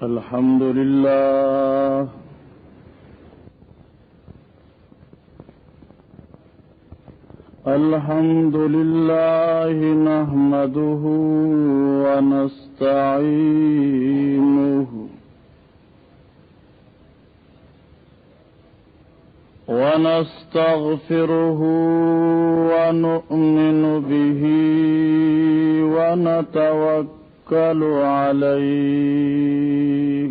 الحمد لله الحمد لله نحمده ونستعينه ونستغفره ونؤمن به ونتوكل عليه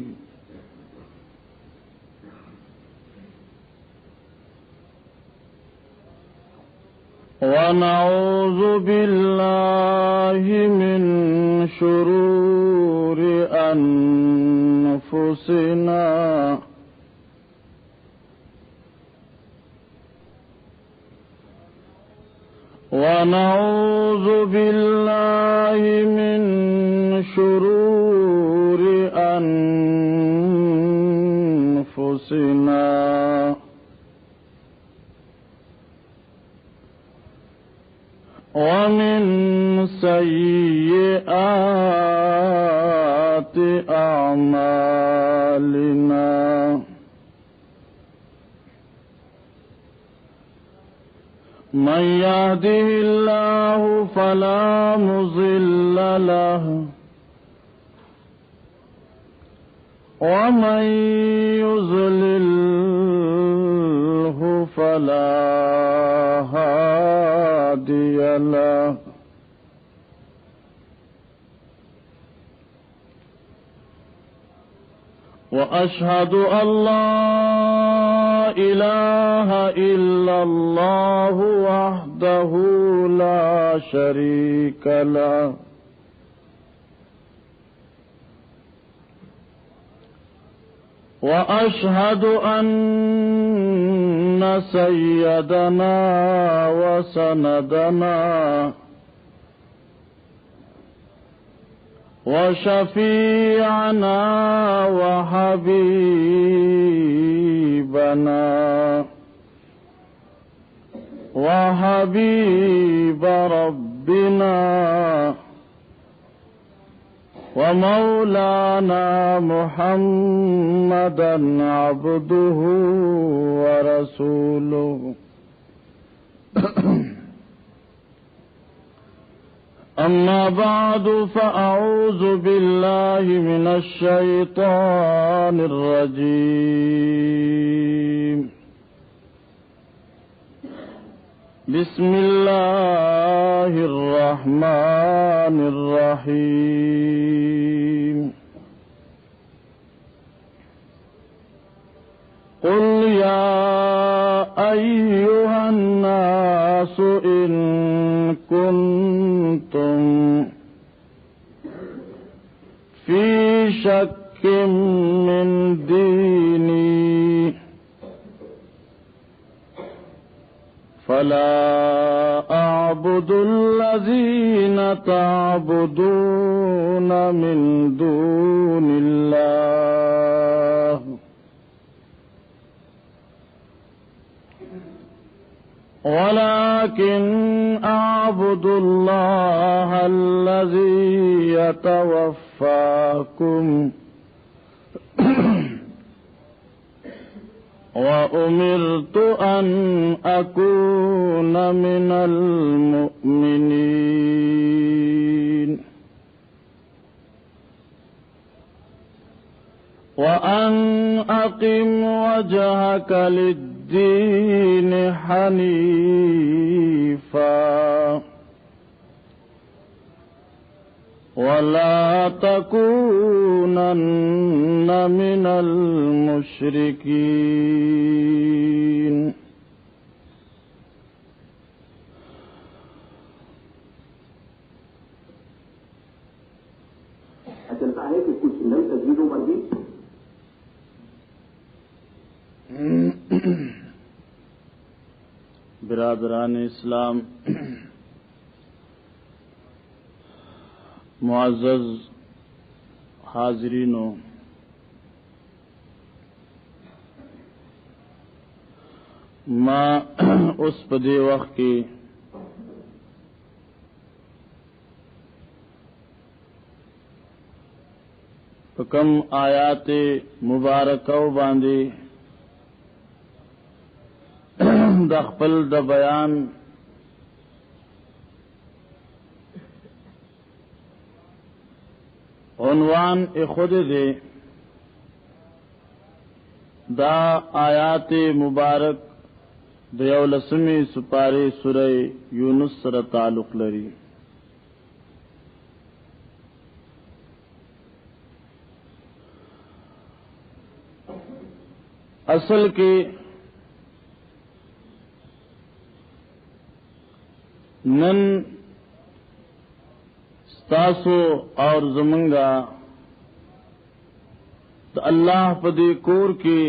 ونعوذ بالله من شرور أنفسنا ونعوذ بالله من شرور أنفسنا ومن سيئات أعمالنا من يهده الله فلا مضل له ومن يضلله فلا هادي له وأشهد أن لا إله إلا الله وحده لا شريك له وأشهد أن سيدنا وسندنا وشفيعنا وحبيبنا وحبيب ربنا ومولانا محمدا عبده ورسوله أما بعد فأعوذ بالله من الشيطان الرجيم بسم الله الرحمن الرحيم قل يا أيها الناس إن كنتم في شك من ديني فلا أعبد الذين تعبدون من دون الله ولكن أعبد الله الذي يتوفاكم وأمرت أن أكون من المؤمنين وأن أقم وجهك للدين حنيفا ولا تكونن من المشركين چلتا ہے کہ کچھ نئی تجویزوں پر بھی برادران اسلام، معزز حاضرینوں، ما اس پدے وقت کی کم آیات مبارکو باندې د خپل د بیان عنوان خود دے دا آیات مبارک د یولسمی سپاره سورہ یونس سره تعلق لري. اصل کې نن ستاسو اور زمنگا تو اللہ پدی کور کی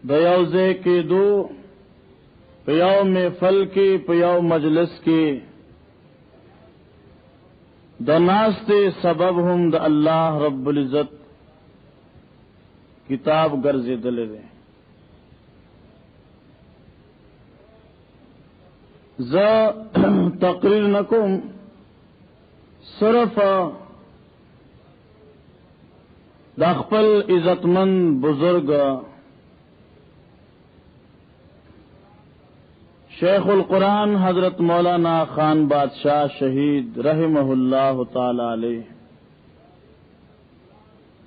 دیوزے کے دو پیاو میں فل کی پیاو مجلس کی دناستے سبب ہم دا اللہ رب العزت کتاب گرزے دلے دے ز تقریر نکم صرف دا خپل عزتمند بزرگ شیخ القرآن حضرت مولانا خان بادشاہ شہید رحمہ اللہ تعالی علیہ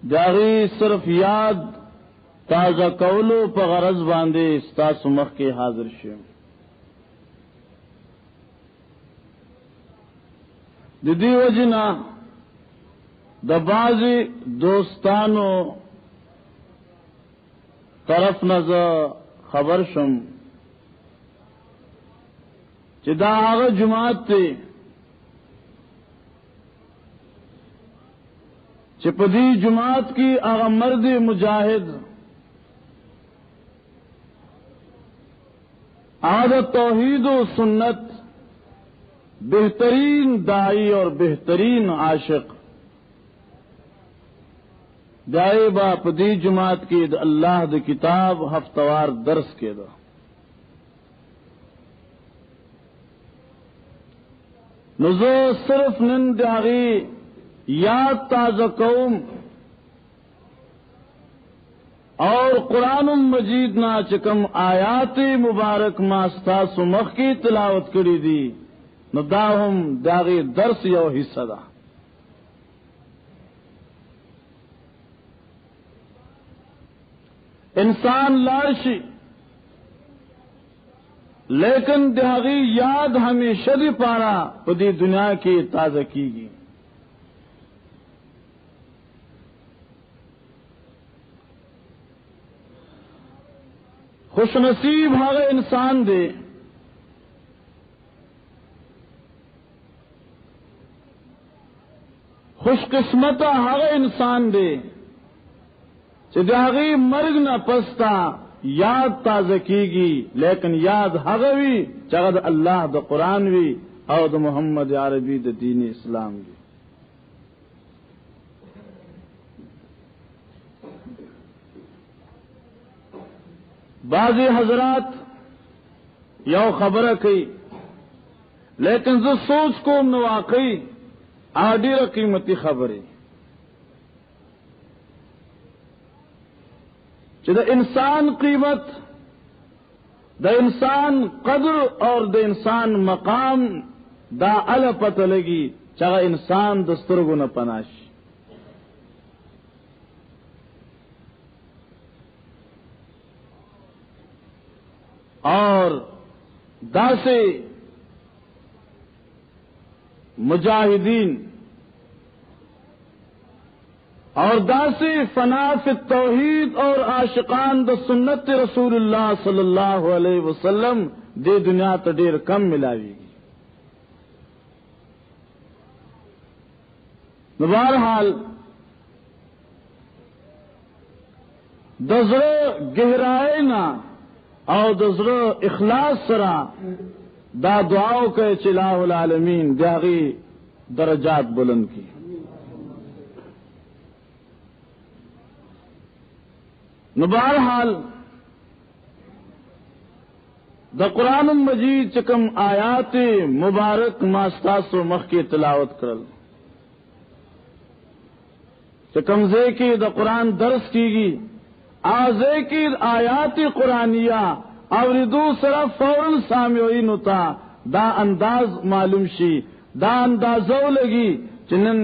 جاغی صرف یاد تازہ کولو پا غرض باندے استاسو مخ کے حاضر شیم. دی وجنا د بعضی دوستانو طرف نظر خبر شم چې دا هغه جماعت ته چې په دې جماعت کې هغه مرد مجاهد هغه توحید و سنت بہترین داعی اور بہترین عاشق دائے با پدی جماعت کی دا اللہ دا کتاب ہفتوار درس کے دا نزو صرف نن داغی یاد تازہ قوم اور قرآن مجید نا چکم آیات مبارک ماستا سمخ کی تلاوت کری دی نو دا هم داغی درس یو حصہ دا. انسان لارشی لیکن داغی یاد ہمیشہ دی پارا پدی دنیا کی تازہ کی گی. خوش نصیب ہر انسان دے خوش قسمت ہر انسان دے چداغی مرگ نہ پستا یاد تازہ کی گی لیکن یاد ہغوی چغد اللہ دا قرآن وی او دا محمد عربی دا دین اسلام وی. بعضی حضرات یو خبر کئی لیکن جو سوچ کو نواقعی آڈیر قیمتی خبریں دا انسان قیمت دا انسان قدر اور دا انسان مقام دا ال پتہ لگی چاہا انسان دسترگو نہ پناش. اور دا سے مجاہدین اور داسی فنا فی التوحید اور عاشقان دا سنت رسول اللہ صلی اللہ علیہ وسلم دے دنیا تا دیر کم ملاوی گی. بہرحال دزر گہرائے نا اور دزر اخلاص سرا دا دعاؤں کے چلاہ العالمین داغی درجات بلند کی. بہرحال دا قرآن مجید چکم آیات مبارک ماستاس و مخ کی تلاوت کرل کمزے کی دا قرآن درس کی گی آزے کی آیات قرآنیہ اوردو سرا فوراً سامعین ہوتا دا انداز معلوم شی دا اندازو لگی چنن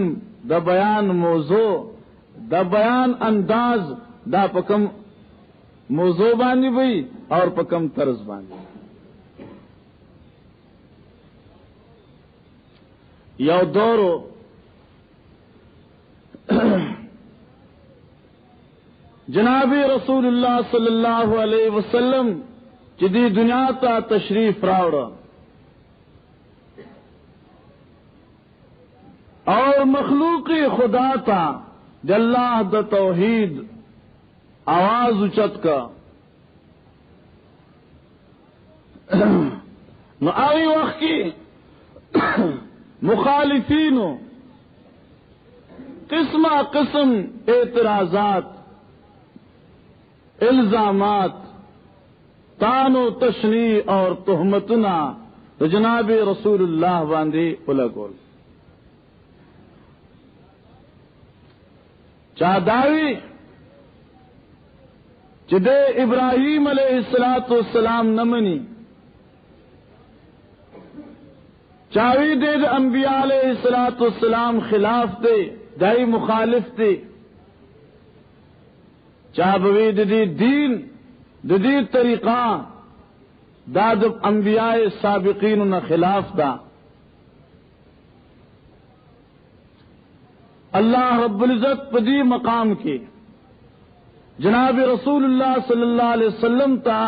دا بیان موضوع دا بیان انداز دا پکم موضوع بانی بھئی اور پکم طرز بانی یو دورو جناب رسول اللہ صلی اللہ علیہ وسلم جدی دنیا تا تشریف راوڑا اور مخلوقی خدا تا اللہ دا توحید آواز اچت کا نو آئی وقت کی مخالفین قسم قسم اعتراضات الزامات تان و تشنیع اور تہمتنا تو جناب رسول اللہ باندھی الگول چاداوی چدے ابراہیم علیہ الصلوۃ والسلام نمنی چاوی دے انبیاء علیہ الصلوۃ والسلام خلاف دے دائی مخالف دے چابوی ددی دین ددی طریقہ داد انبیاء سابقین نہ خلاف دا اللہ رب العزت پدی مقام کی جناب رسول اللہ صلی اللہ علیہ وسلم تا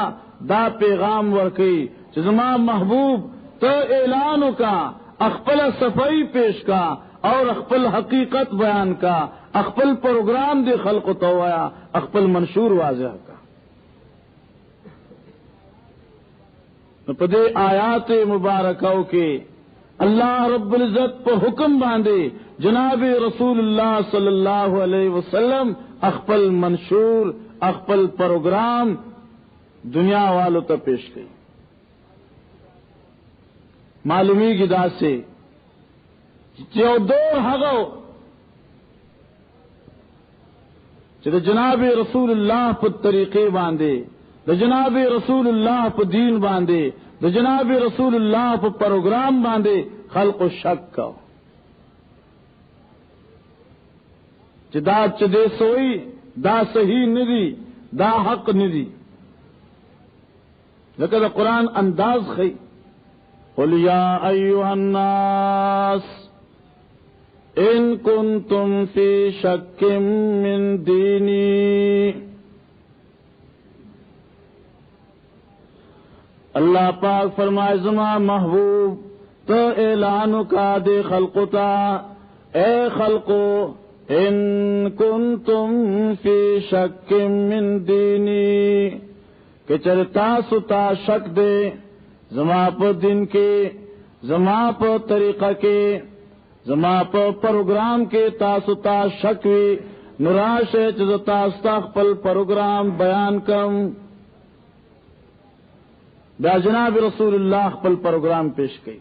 دا پیغام ورکی جزما محبوب تو اعلان کا اخپل صفائی پیش کا اور اخپل حقیقت بیان کا اخپل پروگرام دے خلق تویا اخپل منشور واضح کا پدے آیات مبارکاو کے اللہ رب العزت پر حکم باندھے جناب رسول اللہ صلی اللہ علیہ وسلم اخپل منشور اخپل پروگرام دنیا والوں تک پیش کی معلومی گدا سے جو دور ہگو چلے جناب رسول اللہ پر طریقے باندھے دا جناب رسول اللہ پر دین باندھے دا جناب رسول اللہ پر پروگرام باندھے خلق و شک کا چدا چدے سوئی دا صحیح ندی دا حق ندی لیکن دا قرآن انداز خی قل یا ایوہ الناس ان کنتم فی شک من دینی اللہ پاک فرمائے زما محبوب تو اعلان کا دے خلقتا اے خلقو ان کنتم فی شک من دینی کہ چلتا ستا شک دے زما پر دن کے زما پر طریقہ کے زما پر پروگرام کے تاستا شکوی نراش چزتا استقبل پروگرام بیان کم دا جناب رسول اللہ پل پروگرام پیش کی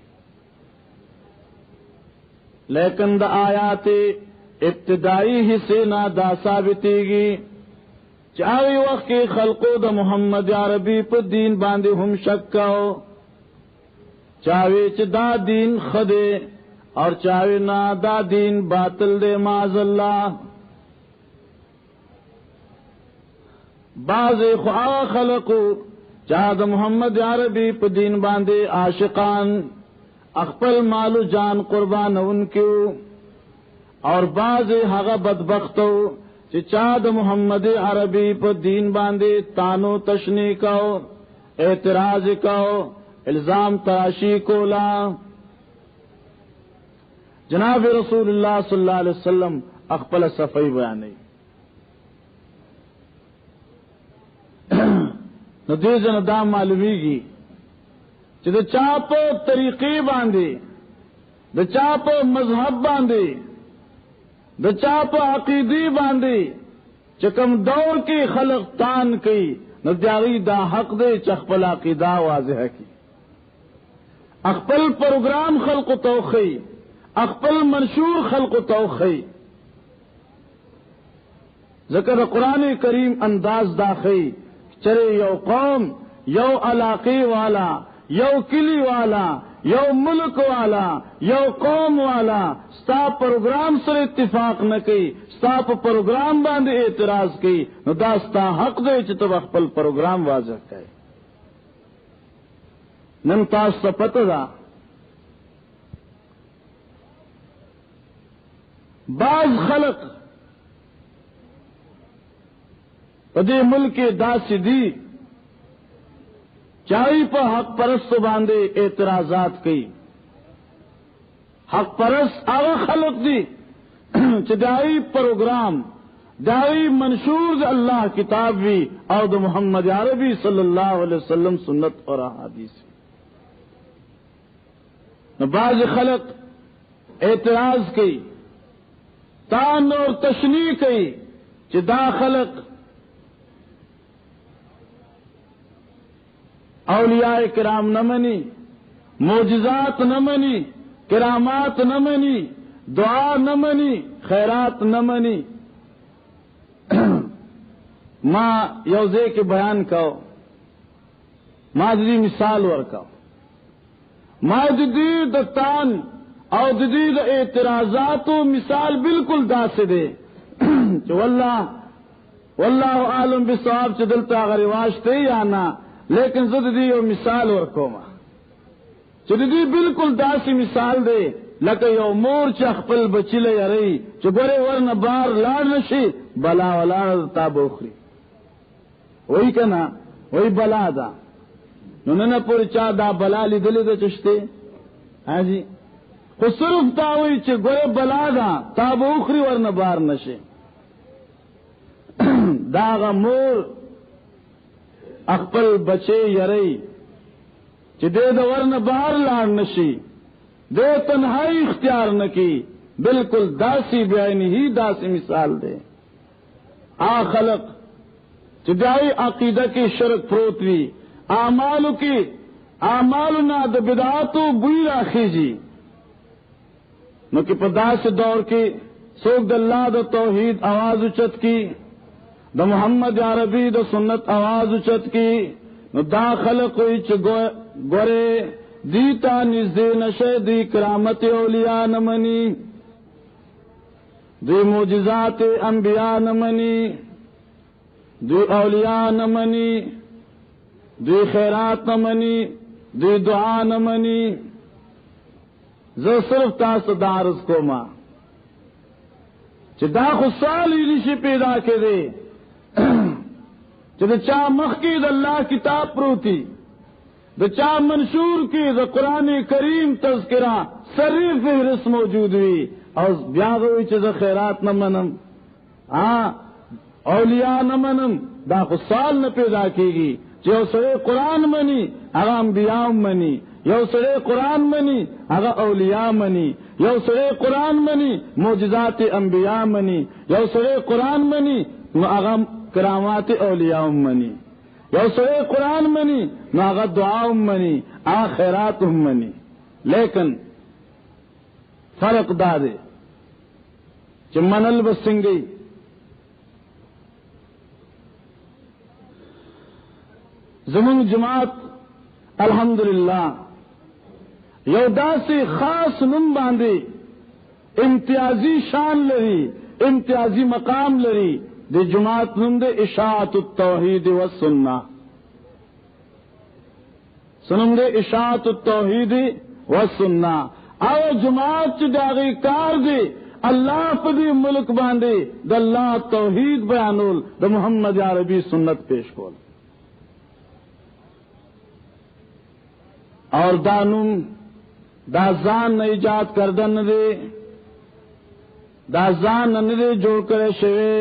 لیکن دا آیات ابتدائی حصے نہ دا ثابتی گی چاہے وقت کے خلقو دا محمد عربی پر دین باندھے ہم شک کہو چاہے دا دین خدے اور چاہے نہ دا دین باطل دے معاذ اللہ بعض خواہ خلقو چاہد محمد عربی پہ دین باندھے عاشقان اخپل مالو جان قربان ان کیوں اور بعض حغا بدبختو چاہد محمد عربی پہ دین باندھے تانو تشنی کہو اعتراض کہو الزام تراشی کو لا جناب رسول اللہ صلی اللہ علیہ وسلم اخپل صفائی بیانی ندیجن دا معلومی گی کہ دا چاپ طریقی باندھے دا چاپ مذہب باندھے دا چاپ عقیدی باندھے چکم دور کی خلق تان کی ندیاغی دا حق دے چخپل عقیدہ واضح کی اخپل پروگرام خلق توخی اخپل منشور خلق توخی ذکر قرآن کریم انداز داخی چرے یو قوم یو علاقے والا یو کلی والا یو ملک والا یو قوم والا ستا پروگرام سر اتفاق نہ کی ستا پروگرام باندھے اعتراض کی نو دا ستا حق دے چھ تو خپل پروگرام واضح کرے. نن تاس تا پتہ دا بعض خلق پدے ملک دا دی چاہی پا حق پرست باندھے اعتراضات کی. حق پرست آغا خلق دی چدائی پروگرام دائی منشور دا اللہ کتاب بھی اور دا محمد عربی صلی اللہ علیہ وسلم سنت اور احادیث. بعض خلق اعتراض کی تان اور تشنیع کی چدا خلق اولیاء کرام نہ منی معجزات نہ منی کرامات نہ منی دعا نہ منی خیرات نہ منی. ماں یوزے کے بیان کہو ماں دی مثال ورکاو ماں دی دتان اور دی اعتراضات و مثال بالکل دا سے دے واللہ عالم بالصواب چدلتا اگر رواج تے یا نہ لیکن زد دی و مثال ورکو ما چدی بالکل دا سی مثال دے لکہ یو مور چخپل بچلے یری چگورے ورن بار لاڑ نشی بلا ولا تا بوخری وہی کنا وہی بلا دا نہ پوری چا دا بلا لی دلی دا چشتے ہاں جی خو صرف تا ہوئی چھ گورے بلا دا تا بوخری ورن بار نشی داغا مور اخپل بچے یری چھ دے دا ورن بار لاڑ نشی دے تنہائی اختیار نہ کی بالکل داسی بیانی ہی داسی مثال دے. آ خلق چدائی عقیدہ کی شرک پروتوی اعمالو کی اعمالنا د بدعاتو بوئی راخی جی نو کہ پداس دور کی سوک د اللہ د توحید آواز اچت کی د محمد عربی د سنت آواز اچت کی نو دا خلق ہوئی چ گورے دیتا نزدے نشے دی کرامت اولیاء نمنی دی معجزات انبیاء نمنی دی اولیاء نمنی دی خیرات نمنی دی دعا نمنی. زو صرف تاس دارز کو ماں چھ دا خسال ہی نشی پیدا کے دے چھ دا چاہ مخید اللہ کتاب پروتی دا چاہ منشور کی دا قرآن کریم تذکرہ سری فہرست موجود ہوئی اور بیاغ ہوئی چھ دا خیرات نہ منم اولیاء نہ منم دا خسال نہ پیدا کی گی یو سڑے قرآن منی اگا انبیاء منی یو سڑے قرآن منی اگا اولیاء منی یو سڑے قرآن منی معجزات انبیاء منی یو سڑے قرآن منی اگا کرامات اولیاء منی یو سڑے قرآن منی نو اگا دعا منی اگا خیرات منی. لیکن فرق دا دے چھ منل بسنگی زمین جماعت الحمدللہ یو داسی خاص نم باندے امتیازی شان لری امتیازی مقام لری دی جماعت نم دے اشاعت التوحید والسنہ سنم دے اشاعت التوحید والسنہ او جماعت چ داغی کار دے اللہ پدی ملک باندے دا اللہ توحید بیانول دا محمد عربی سنت پیش کول اور دانم دا زان نہ ایجاد کردن دے دا زان نہ دے جوڑ کرے شوے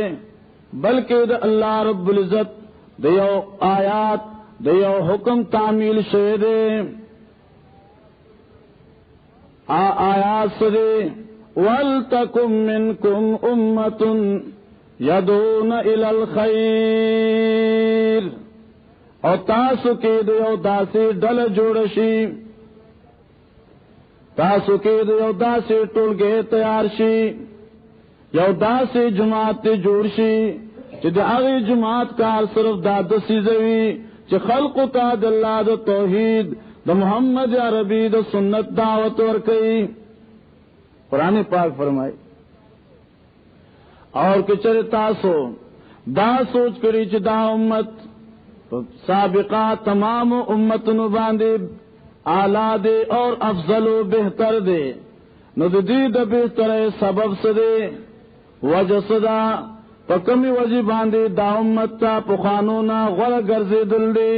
بلکہ دا اللہ رب العزت دیو آیات دیو حکم تعمیل شوے دے آیات سے دے وَلْتَكُمْ مِنْكُمْ أُمَّةٌ يَدْعُونَ إِلَى الْخَيْرِ اور تاسو کے دیو داسی ڈل جوڑشی تاسو کے دیو داسی ٹول گے تیار شی یو داسی جماعت جوڑشی چې د هغې جماعت کار صرف دا د سیزوي چې خلقو ته د الله د توحید د محمد عربي د سنت دعوت ورکوي. قرآن پاک فرمائے اور کہ چرے تاسو دا سوچ کری چې دا امت سابقہ تمام امتنو باندې اعلیٰ دے اور افضل و بہتر دے نو دی دا بہتر سبب سدے وجہ صدا پکمی وجہ باندے دا امت تا پخانونا غور گرزے دل دے.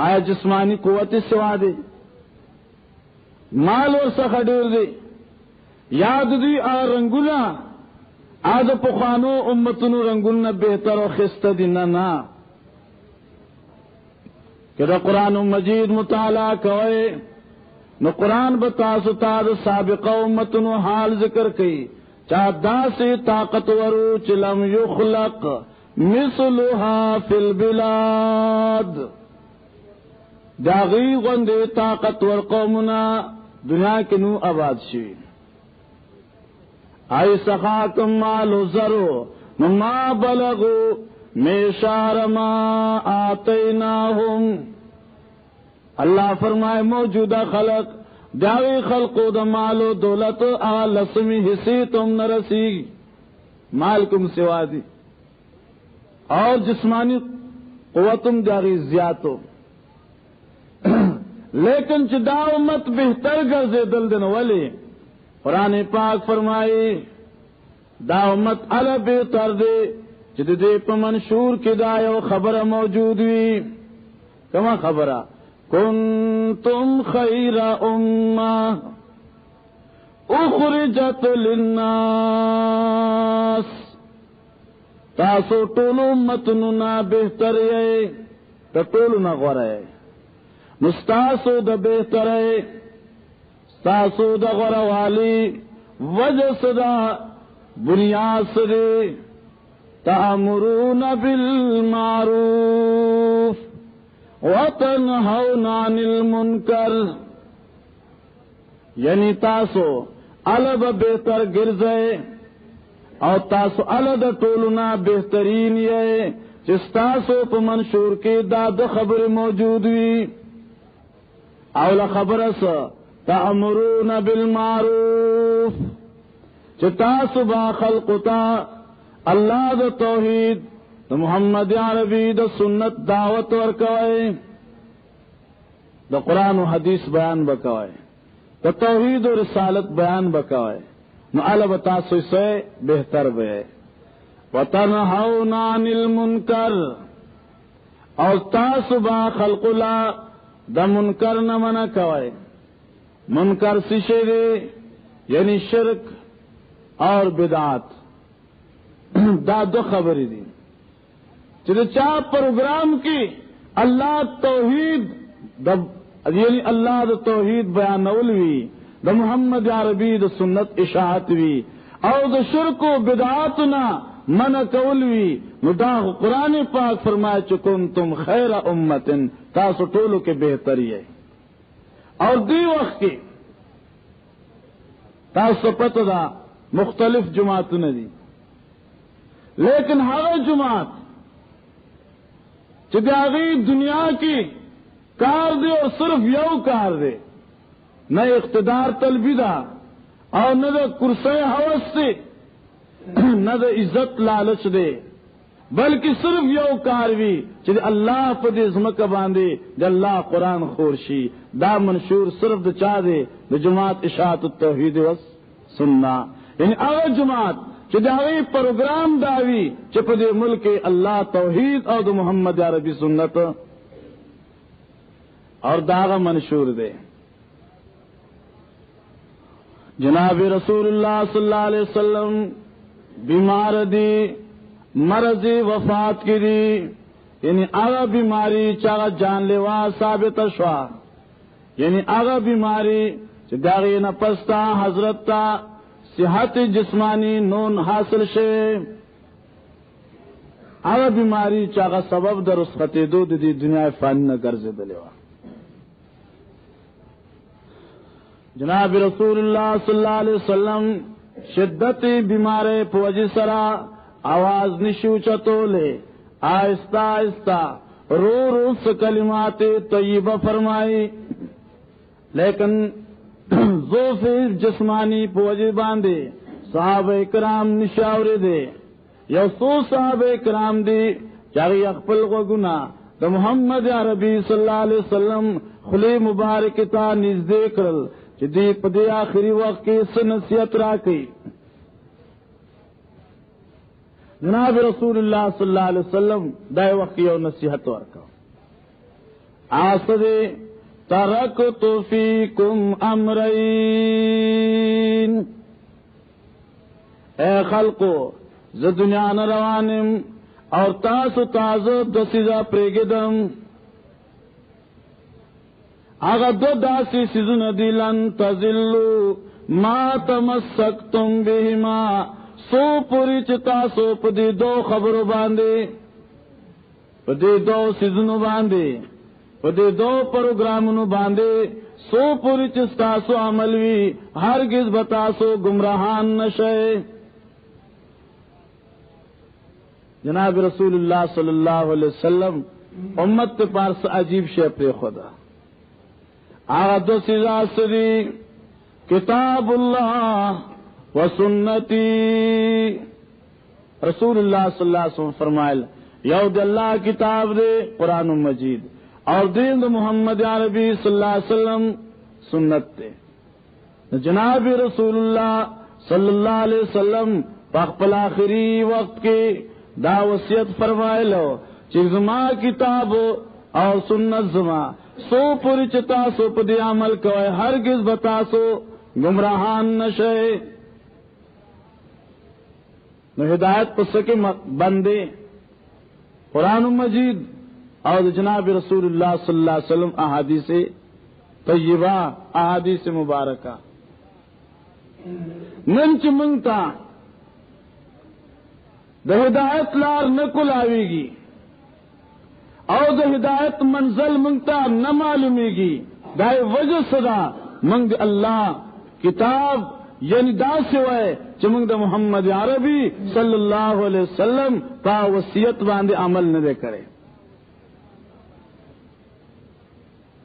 آیا جسمانی قوت سوا دے مال اور سخ ڈیر دے یاد دی آ رنگولا آد پخانو امتنو رنگولنا بہتر و خست دی نا کہ دا قرآن مجید مطالعہ کوئے نو قرآن بتاسو تا دا سابقہ امتنو حال ذکر کئی چاہ دا سے طاقت ورو چلم یخلق مثلها فی البلاد داغی غندے طاقت ور قومنا دنیا کے نو آباد شوی آئی سخاکم مالو زرو مما بلغو میشار ما آتیناہم. اللہ فرمائے موجودہ خلق داغی خلقو دا مالو دولت لسمی حصی تم نرسی مال کم سوا دی اور جسمانی قوتم داغی زیادو لیکن چدا امت بہتر گرزے دل دن ولی قرآن پاک فرمائی دا امت علا بہتر دے جد دے پا منشور کی دایو خبر موجود ہوئی. کما خبرہ کنتم خیر امہ اخرجت للناس تاسو طول امتننا بہتر ہے تا طولنا غور ہے مستاسو دا بہتر ہے ستاسو دا غور والی وجہ صدا بنیاد صدے تأمرون بالمعروف وتنہون عن المنکر یعنی تاسو الب بہتر گرزے اور تاسو الد ٹولنا بہترین یہ جس تاسو پا منشور کی داد خبر موجود ہوئی اولا خبر سا تأمرون بالمعروف چتاسو با خلقتا اللہ دا توحید دا محمد عربی دا سنت دعوت ورکوئے دا قرآن و حدیث بیان بکوئے دا توحید و رسالت بیان بکوئے نو علا بتاسو سے بہتر بے وتنہون عن المنکر اور تاسو با خلقلا دا منکر نہ منع کوئے. منکر سشے دے یعنی شرک اور بدعات دا دو خبری دی چلے چاہ پروگرام کی اللہ توحید یعنی اللہ دا توحید بیانول وی دا محمد عربی دا سنت اشاعت وی اور دا شرک و بدعاتنا منع کول وی نو دا قرآن پاک فرمائے چکن تم خیر امتن تاسو ٹولو کے بہتری ہے. اور دی وقت کی تاسو پتہ دا مختلف جماعتوں نے دی لیکن ہر جماعت چداغی دنیا کی کار دے اور صرف یو کار دے نہ اقتدار طلبی دا اور نہ دا کرسی حوث سے نہ دا عزت لالچ دے بلکہ صرف یو کاروی چلی اللہ پا دے زمک باندے دے اللہ قرآن خورشی دا منشور صرف دا چاہ دے دا جماعت اشاعت التوحید و سننا یعنی اگر جماعت چی داوی پروگرام داوی چی پا دے ملک اللہ توحید اور دا محمد عربی سنت اور داغا منشور دے. جناب رسول اللہ صلی اللہ علیہ وسلم بیمار دی مرض وفات کی دی یعنی آغا بیماری چاگا جان لیوا ثابت شوا یعنی آغا بیماری داغی نپستا حضرت تا صحت جسمانی نون حاصل شے آغا بیماری چاگا سبب در رسخت دو دی دنیا فانی نگرز دلیوا. جناب رسول اللہ صلی اللہ علیہ وسلم شدت بیمار پوجی سرا آواز نشو چتولے، آہستہ آہستہ رو رو سے کلمات طیبہ فرمائی، لیکن ذوف جسمانی پوجی باندھے صحابہ کرام نشاورے دے، یا سو صحابہ کرام دی چاہی اخپل کو گنا تو محمد عربی صلی اللہ علیہ وسلم خلی مبارک تا نزدے کرل چی دی پدی آخری وقت کی اس نصیحت راکی۔ جناب رسول اللہ صلی اللہ علیہ وسلم دائے وقت کی اور نصیحت ورکا، آسدے ترکت فیکم امرین، اے خلقو ز دنیا نروانم اور تاسو تازو دسیزا پریگدم، آغا دو داسی سیزن دیلن تزلو ما تمسکتم بہما، سو پوری چتاسو پدی دو خبرو باندے، پدی دو سیزنو باندے، پدی دو پروگرامنو باندے، سو پوری چستاسو عملوی ہرگز بتاسو گمراہان نشے۔ جناب رسول اللہ صلی اللہ علیہ وسلم امت کے پاس عجیب شے پر خدا آغا دو سزا سری کتاب اللہ و سنتی، رسول اللہ صلی اللہ علیہ وسلم فرمائل یود اللہ کتاب دے قرآن مجید اور دین دے محمد عربی صلی اللہ علیہ وسلم سنت دے۔ جناب رسول اللہ صلی اللہ علیہ وسلم پخپل آخری وقت کے دا وصیت فرمائے لو چیز زما کتاب اور سنت زما سو پوری چتا سو پدی عمل کوئے ہرگز بتاسو گمراہان نشے۔ نو ہدایت پسکے بندے قرآن مجید اور جناب رسول اللہ صلی اللہ علیہ وسلم احادیث طیبہ احادیث مبارکہ منچ منگتا دا ہدایت لار نکل آوے گی اور دا ہدایت منزل منگتا نہ معلومے گی، دائے وجہ صدا منگ اللہ کتاب یعنی دا سوائے چمنگ دا محمد عربی صلی اللہ علیہ وسلم پا وصیت باندے عمل نہ دے کرے۔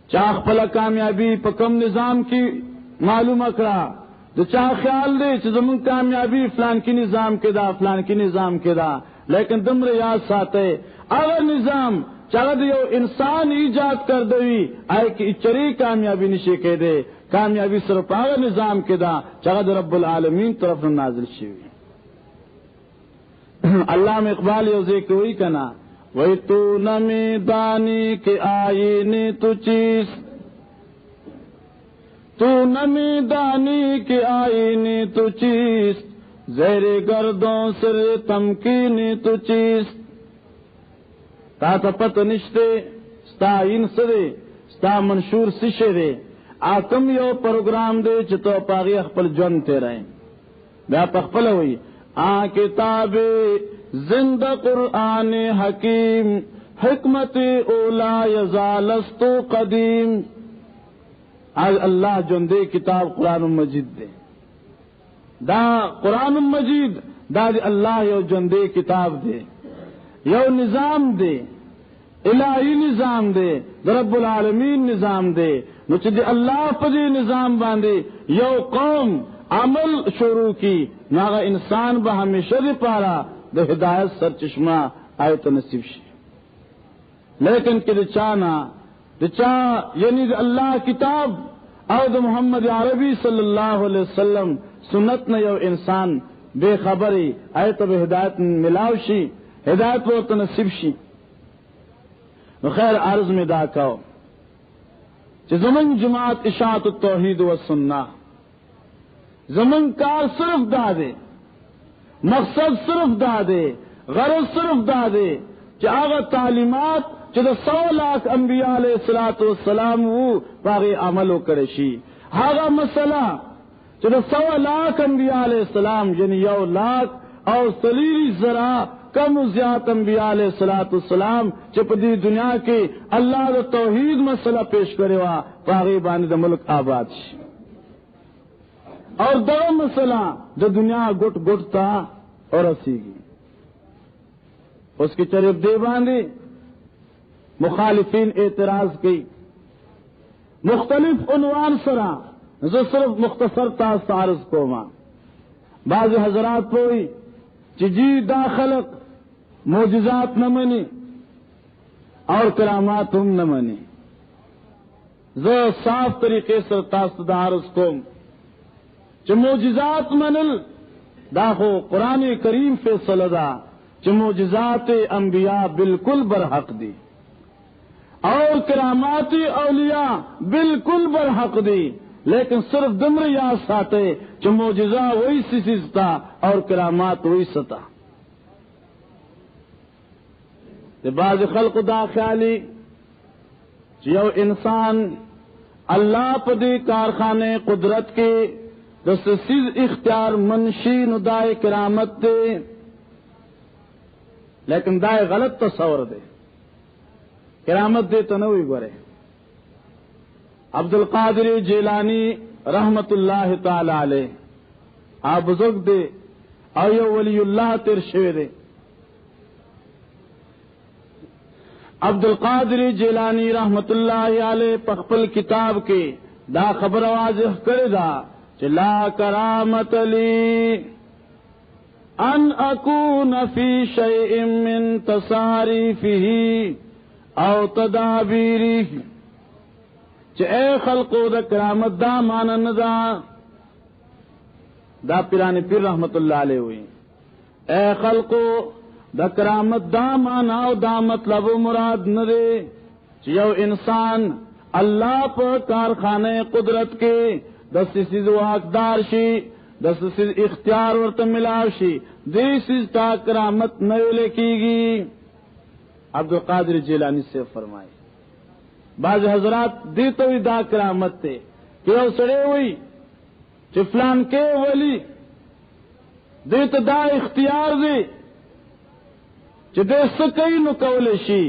چاخ پلا کامیابی پا کم نظام کی معلوم اکڑا تو چاہ خیال دے چزمن کامیابی فلان کی نظام کے دا فلان کی نظام کے دا، لیکن دم ریاض ساتے اگر نظام چاہد یو انسان ایجاد کر دوی آئے کہ اچری کامیابی نشے کے دے، کامیابی صرف اگر نظام کے دا چاہد رب العالمین طرف نازل شوی۔ اللہ میں اقبال یوزے کوئی کنا وہی تو نمی دانی کے آئینی تو چیز، تو نمی دانی کے آئینی تو چیز، زیر گردوں سر تمکینی تو چیز، تا تا پت نشتے ستا این سرے ستا منشور سشے دے آکم یو پروگرام دے چتو پاغی اخپل جون تے رہیں بیا پخپل ہوئی آ کتاب زندہ قرآن حکیم حکمت اولا یزالستو قدیم، آج اللہ جون دے کتاب قرآن مجید دے دا قرآن مجید دا دی اللہ یو جون دے کتاب دے، یو نظام دے الہی نظام دے، رب العالمین نظام دے، نچ دی اللہ پدی نظام باندے یو قوم عمل شروع کی ناغا انسان با ہمیشہ دی پارا دا ہدایت سر چشمہ آیت نصیب شی، لیکن کہ دی چاہ یعنی دی اللہ کتاب او دا محمد عربی صلی اللہ علیہ وسلم سنت نے یو انسان بے خبری آیت با ہدایت ملاو شی، ہدایت وہ تنصیب شی۔ خیر عرض میں دا کہو کہ زمن جماعت اشاعت التوحید و سنہ زمن کار صرف دا دے، مقصد صرف دا دے، غرض صرف دا دے کہ آغا تعلیمات کہ دا 100 لاکھ انبیاء علیہ السلام وہ پاغی عملو کرشی، آغا مسئلہ کہ دا 100 لاکھ انبیاء علیہ السلام یعنی 1 لاکھ اور سلیری ذرا کم زیاد انبیاء علیہ السلام چپ دی دنیا کے اللہ دا توحید مسئلہ پیش کرے وا پاغی باندې دا ملک آباد شي، اور دا مسئلہ دا دنیا گٹ گٹ تا اور اسیگی اس کی چرب دے باندھی مخالفین اعتراض کی مختلف عنوان سرا جو صرف مختصر تاس عرض کو ماں بعض حضرات پوئی چی دا خلق معجزات نہ منی اور کرامات ہم نہ منی زو صاف طریقے سے تاس دا عرض کو چی معجزات منل داخو قرآن کریم فیصلہ دا چی معجزات انبیاء بالکل برحق دی اور کرامات اولیاء بالکل برحق دی لیکن صرف دمر یاد ساتے چی معجزہ وہی سیزتا اور کرامات وہی ستا بعض خلق دا خیالی چی یو انسان اللہ پدی کارخانے قدرت کے دس سیز اختیار منشی ندائے کرامت دے لیکن دائے غلط تصور دے کرامت دے تو نوی گورے عبد القادر جیلانی رحمت اللہ تعالی علیہ آپ بزرگ دے او یو ولی اللہ تیر شوے دے عبد القادر جیلانی رحمت اللہ علیہ پخپل کتاب کے دا خبر واضح کرے دا لا کرامت لی ان اکون فی شیء من تصاریفہ او تدابیری چ اے خلقو دا کرامت دا مانن دا پیرانی پیر رحمت اللہ علیہ ہوئی اے خلقو دا کرامت دا مانا دا مطلب مراد ندے چ یو انسان اللہ پر کارخانے قدرت کے دس سیز واقدار شی دس سیز اختیار ورت ملاو شی دی سیز تا کرامت نویلے کی گی عبد القادر جیلانی سے فرمائے بعض حضرات دی تو دا کرامت تے کہ وہ سڑے ہوئی چفلان کے ولی دی تو دا اختیار دی چ دے سکئی نو کولے شی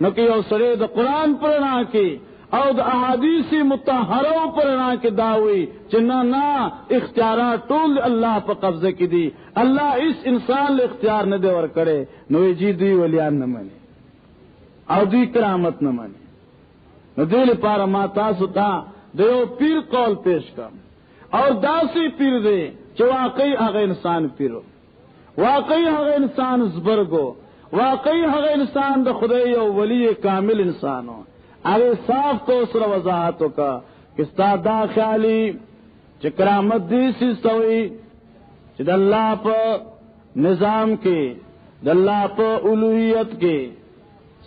نو کہ وہ سڑے دا قرآن پڑھنا کی او دا احادیثی متحروں پر نا کے داوئی چنا نا اختیارات طول اللہ پر قبضے کی دی اللہ اس انسان لے اختیار نہ دے ور کرے نوی جی دی ولیان نہ مانی او دی کرامت نہ مانی نو دیل پارا ماتا ستا دیو پیر قول پیش کم اور داسی پیر دے چو واقعی اغا انسان پیرو واقعی اغا انسان زبرگو واقعی اغا انسان دا خدای او ولی کامل انسانو ارے صاف تو سر وضاحتوں کا کستا دا خیالی چکرامت دی سی سوئی چد اللہ پا نظام کے دلہ پا الوہیت کے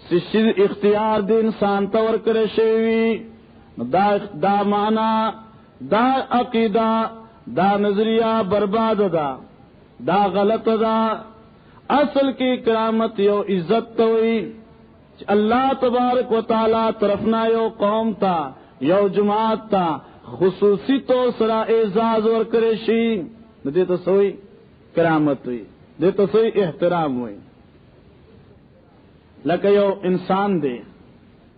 سشد اختیار دی انسان تور کرے شیوی دا معنی دا عقیدہ دا نظریہ برباد دا غلط دا اصل کی کرامت یو عزت توئی اللہ تبارک و تعالی طرفنا یو قوم تا یو جماعت تا خصوصی تو سرا اعزاز ور کرے شی دے تو سوئی کرامت ہوئی دے تو سوئی احترام ہوئی لکہ یو انسان دے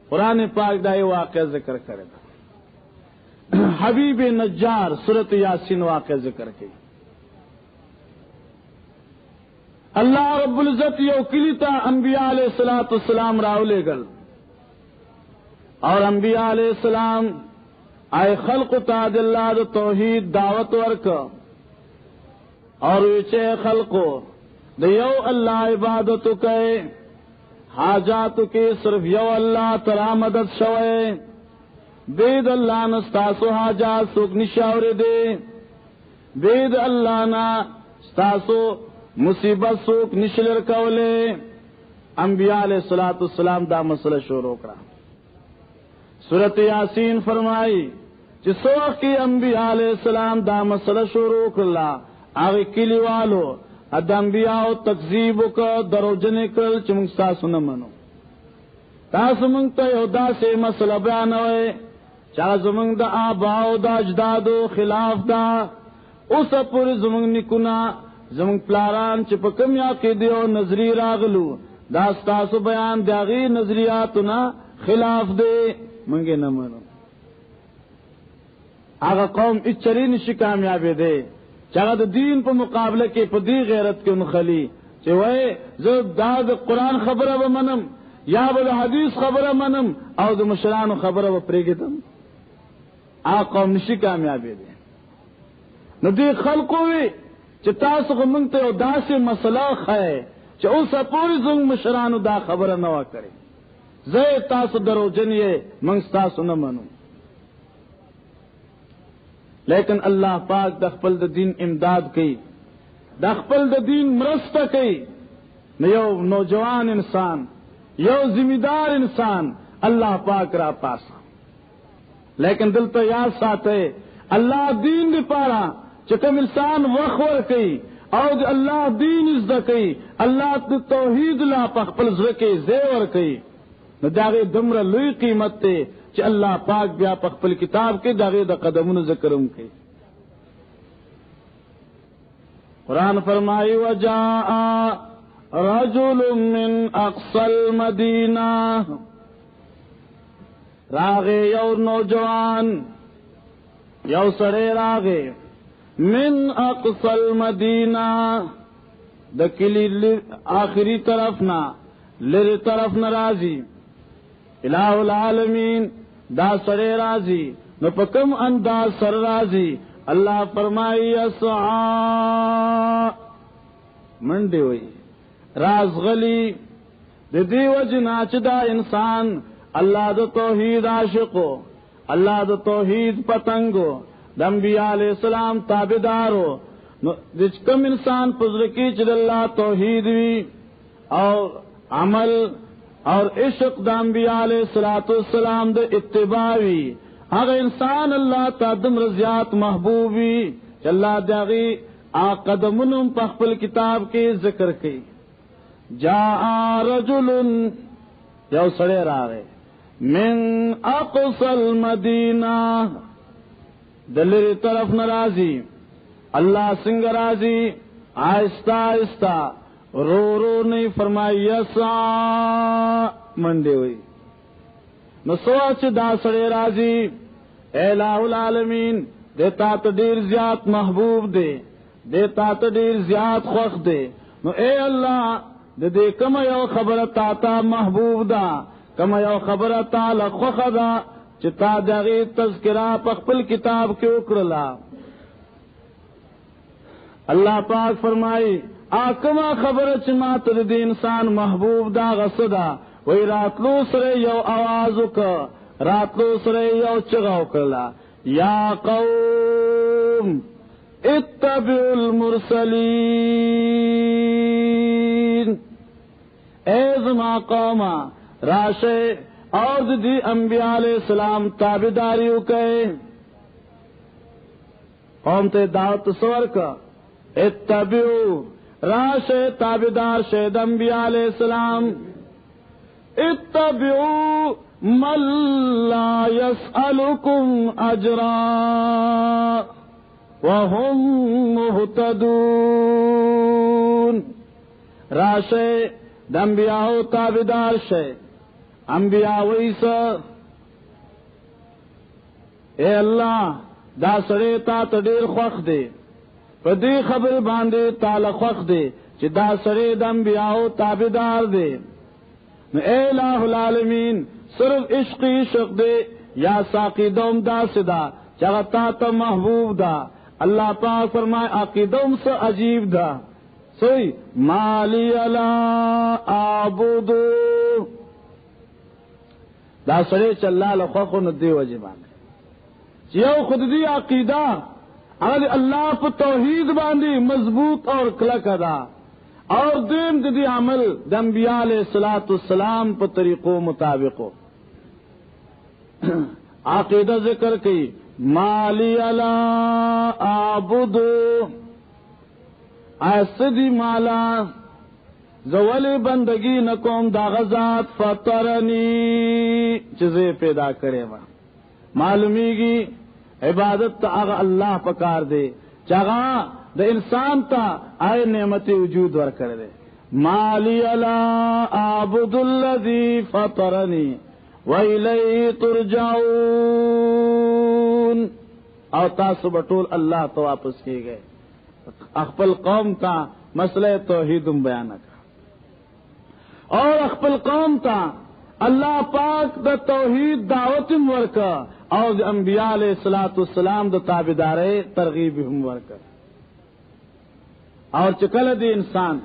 قرآن پاک دا یہ واقعہ ذکر کرے گا حبیب نجار سورۃ یاسین واقعہ ذکر کی اللہ رب العزت یو کلیتا انبیاء علیہ الصلوۃ والسلام راولے گل اور انبیاء علیہ السلام آئے خلق تا دلہ دا توحید دعوت ورک اور وچے خلقو دا یو اللہ عبادت کے حاجات کے صرف یو اللہ ترا مدد شوئے بید اللہ نستاسو حاجات سوک نشاور دے بید اللہ نا ستاسو مصیبت سوک نشلر کولے انبیاء علیہ الصلوۃ والسلام دا مسئلہ شروع کرا سورۃ یاسین فرمائی جس وقت کی انبیاء علیہ السلام دا مسئلہ شروع کرلا آگے کلی والو اد انبیاء تکذیب کا دروجن کل چمکستا سن منو تاسو منگ تا یودا سے مسئلہ بیان ہوئے چاہ زمنگ دا آباؤ دا اجدادو خلاف دا اس پر زمنگ نکنا زمنگ پلاران چپکم یا کی دیو نظری راغلو دا ستاسو بیان داغی نظریاتنا خلاف دے منگے نہ منو آگا قوم اچری نشی کامیابی دے چاہد دین پا مقابلے کے پا دی غیرت کے انخلی چې وای زه دا د قرآن خبره به منم یا به د حدیث خبره منم او د مشرانو خبره به پرېږدم، هغه قوم نشي کامیابېدی. نو دې خلقو وی چې تاسو خو موږ ته یو داسې مسله ښیئ چې اوسه پورې زموږ مشرانو دا خبره نه وه کړې، زه تاسو دروغجن یې، موږ ستاسو نه منو. لیکن اللہ پاک د خپل د دین امداد کوي، د خپل د دین مرسته کوي. نو یو نوجوان انسان، یو ذمہ دار انسان اللہ پاک را پاسا. لیکن دلته یاد ساته اللہ دین دی پارا چې کوم انسان وخت ورکوي او د الله دین زده کوي، الله د توحید لا په خپل زړه کې ځای ورکوي، نو دا غي دمره لوی قیمت ته چې الله پاک بیا په خپل کتاب کې دا غي د قدمونو ذکر هم کوي. قرآن فرمائی وجاء رجل من اقصى المدینہ، راغے یو نوجوان یو سڑے راغے من اقصى المدینہ د کلی آخری طرف نہ لری طرف نہ راضی، الہ العالمین دا سڑے راضی، نو پکم انداز سر راضی. اللہ فرمائی یسعا منڈی ہوئی راز غلی دی دی وجنا چدا انسان اللہ دو توحید عاشقو، اللہ دو توحید پتنگو، د انبیاء علیہ السلام تابدارو. کم انسان پزرکی چد اللہ توحید وی اور عمل اور عشق د انبیاء علیہ السلام د اتباعی، اگر انسان اللہ تا دم رضیات محبوبی اللہ داغی قدمن پخپل کتاب کے ذکر کی. جاء رجل یو سڑے راغے من اقصى المدینہ دلری طرف نرازی، اللہ سنگ رازی آہستہ آہستہ رو رو نہیں فرمائی یسعا منڈی ہوئی. نو سوچ دا سڑے راضی اے الہ العالمین دیتا تو دیر زیاد محبوب دیتا تو دیر زیاد خوخ دے. نو اے اللہ دے کم یو خبر تا محبوب دا، کم یو خبر تا لخوخ دا چتا داغی تذکرہ پخپل کتاب کے اکرلا. اللہ پاک فرمائی آکما خبر چمات دے انسان محبوب دا غصدا وی راتلو سرے یو آوازو کا، راتلو سرے یو چغاو کرلا یا قوم اتبعوا المرسلین، اے زما قوما راشے اور دی انبیاء علیہ السلام تابداریو کئے. قوم تے دعوت سور کا اتبعوا راشے تابدار شید انبیاء علیہ السلام. اتبعوا من لا يسألكم اجرا وهم مهتدون، راشے دنبیاء تابدار شے انبیاء ویسا. اے اللہ دا سڑے تا تدیر خوخ دے پدی خبر باندے تالا خوخ دے چی دا سڑے دنبیاء تابدار دے. اے الہ العالمین صرف عشقی عشق دے یا ساقی دوم دا سدا چاہتا تا محبوب دا. اللہ پاک فرمائے عقیدوم سے عجیب دا سوئی مالی لا آبودو دا سڑے چلا لخوخو ندی وجبان یو خود دی عقیدہ اگر اللہ پہ توحید باندھی مضبوط اور کلک ادا، اور دیم دی عمل انبیاء علیہ السلام پہ طریقوں مطابق ہو. عقیدہ ذکر کی مالی لا آبد ایسدی مالا زولی بندگی نکوم دا غزات فطرنی چیزیں پیدا کرے ما معلومی گی عبادت تا اغا اللہ پکار دے چاگا دا انسان تا آئے نعمت وجود ور کر دے. مالی لا آبد الذی فطرنی وَإِلَيْهِ تُرْجَعُونَ، اور تاسو بطول اللہ تو واپس کیے گئے. اخپل قوم تا مسئلہ توحید بیان کا اور اخپل قوم تا اللہ پاک دا توحید دعوت ورکا اور دا انبیاء علیہ الصلوۃ والسلام دا تابعدارے ترغیب ہم ورکا اور چکل دی انسان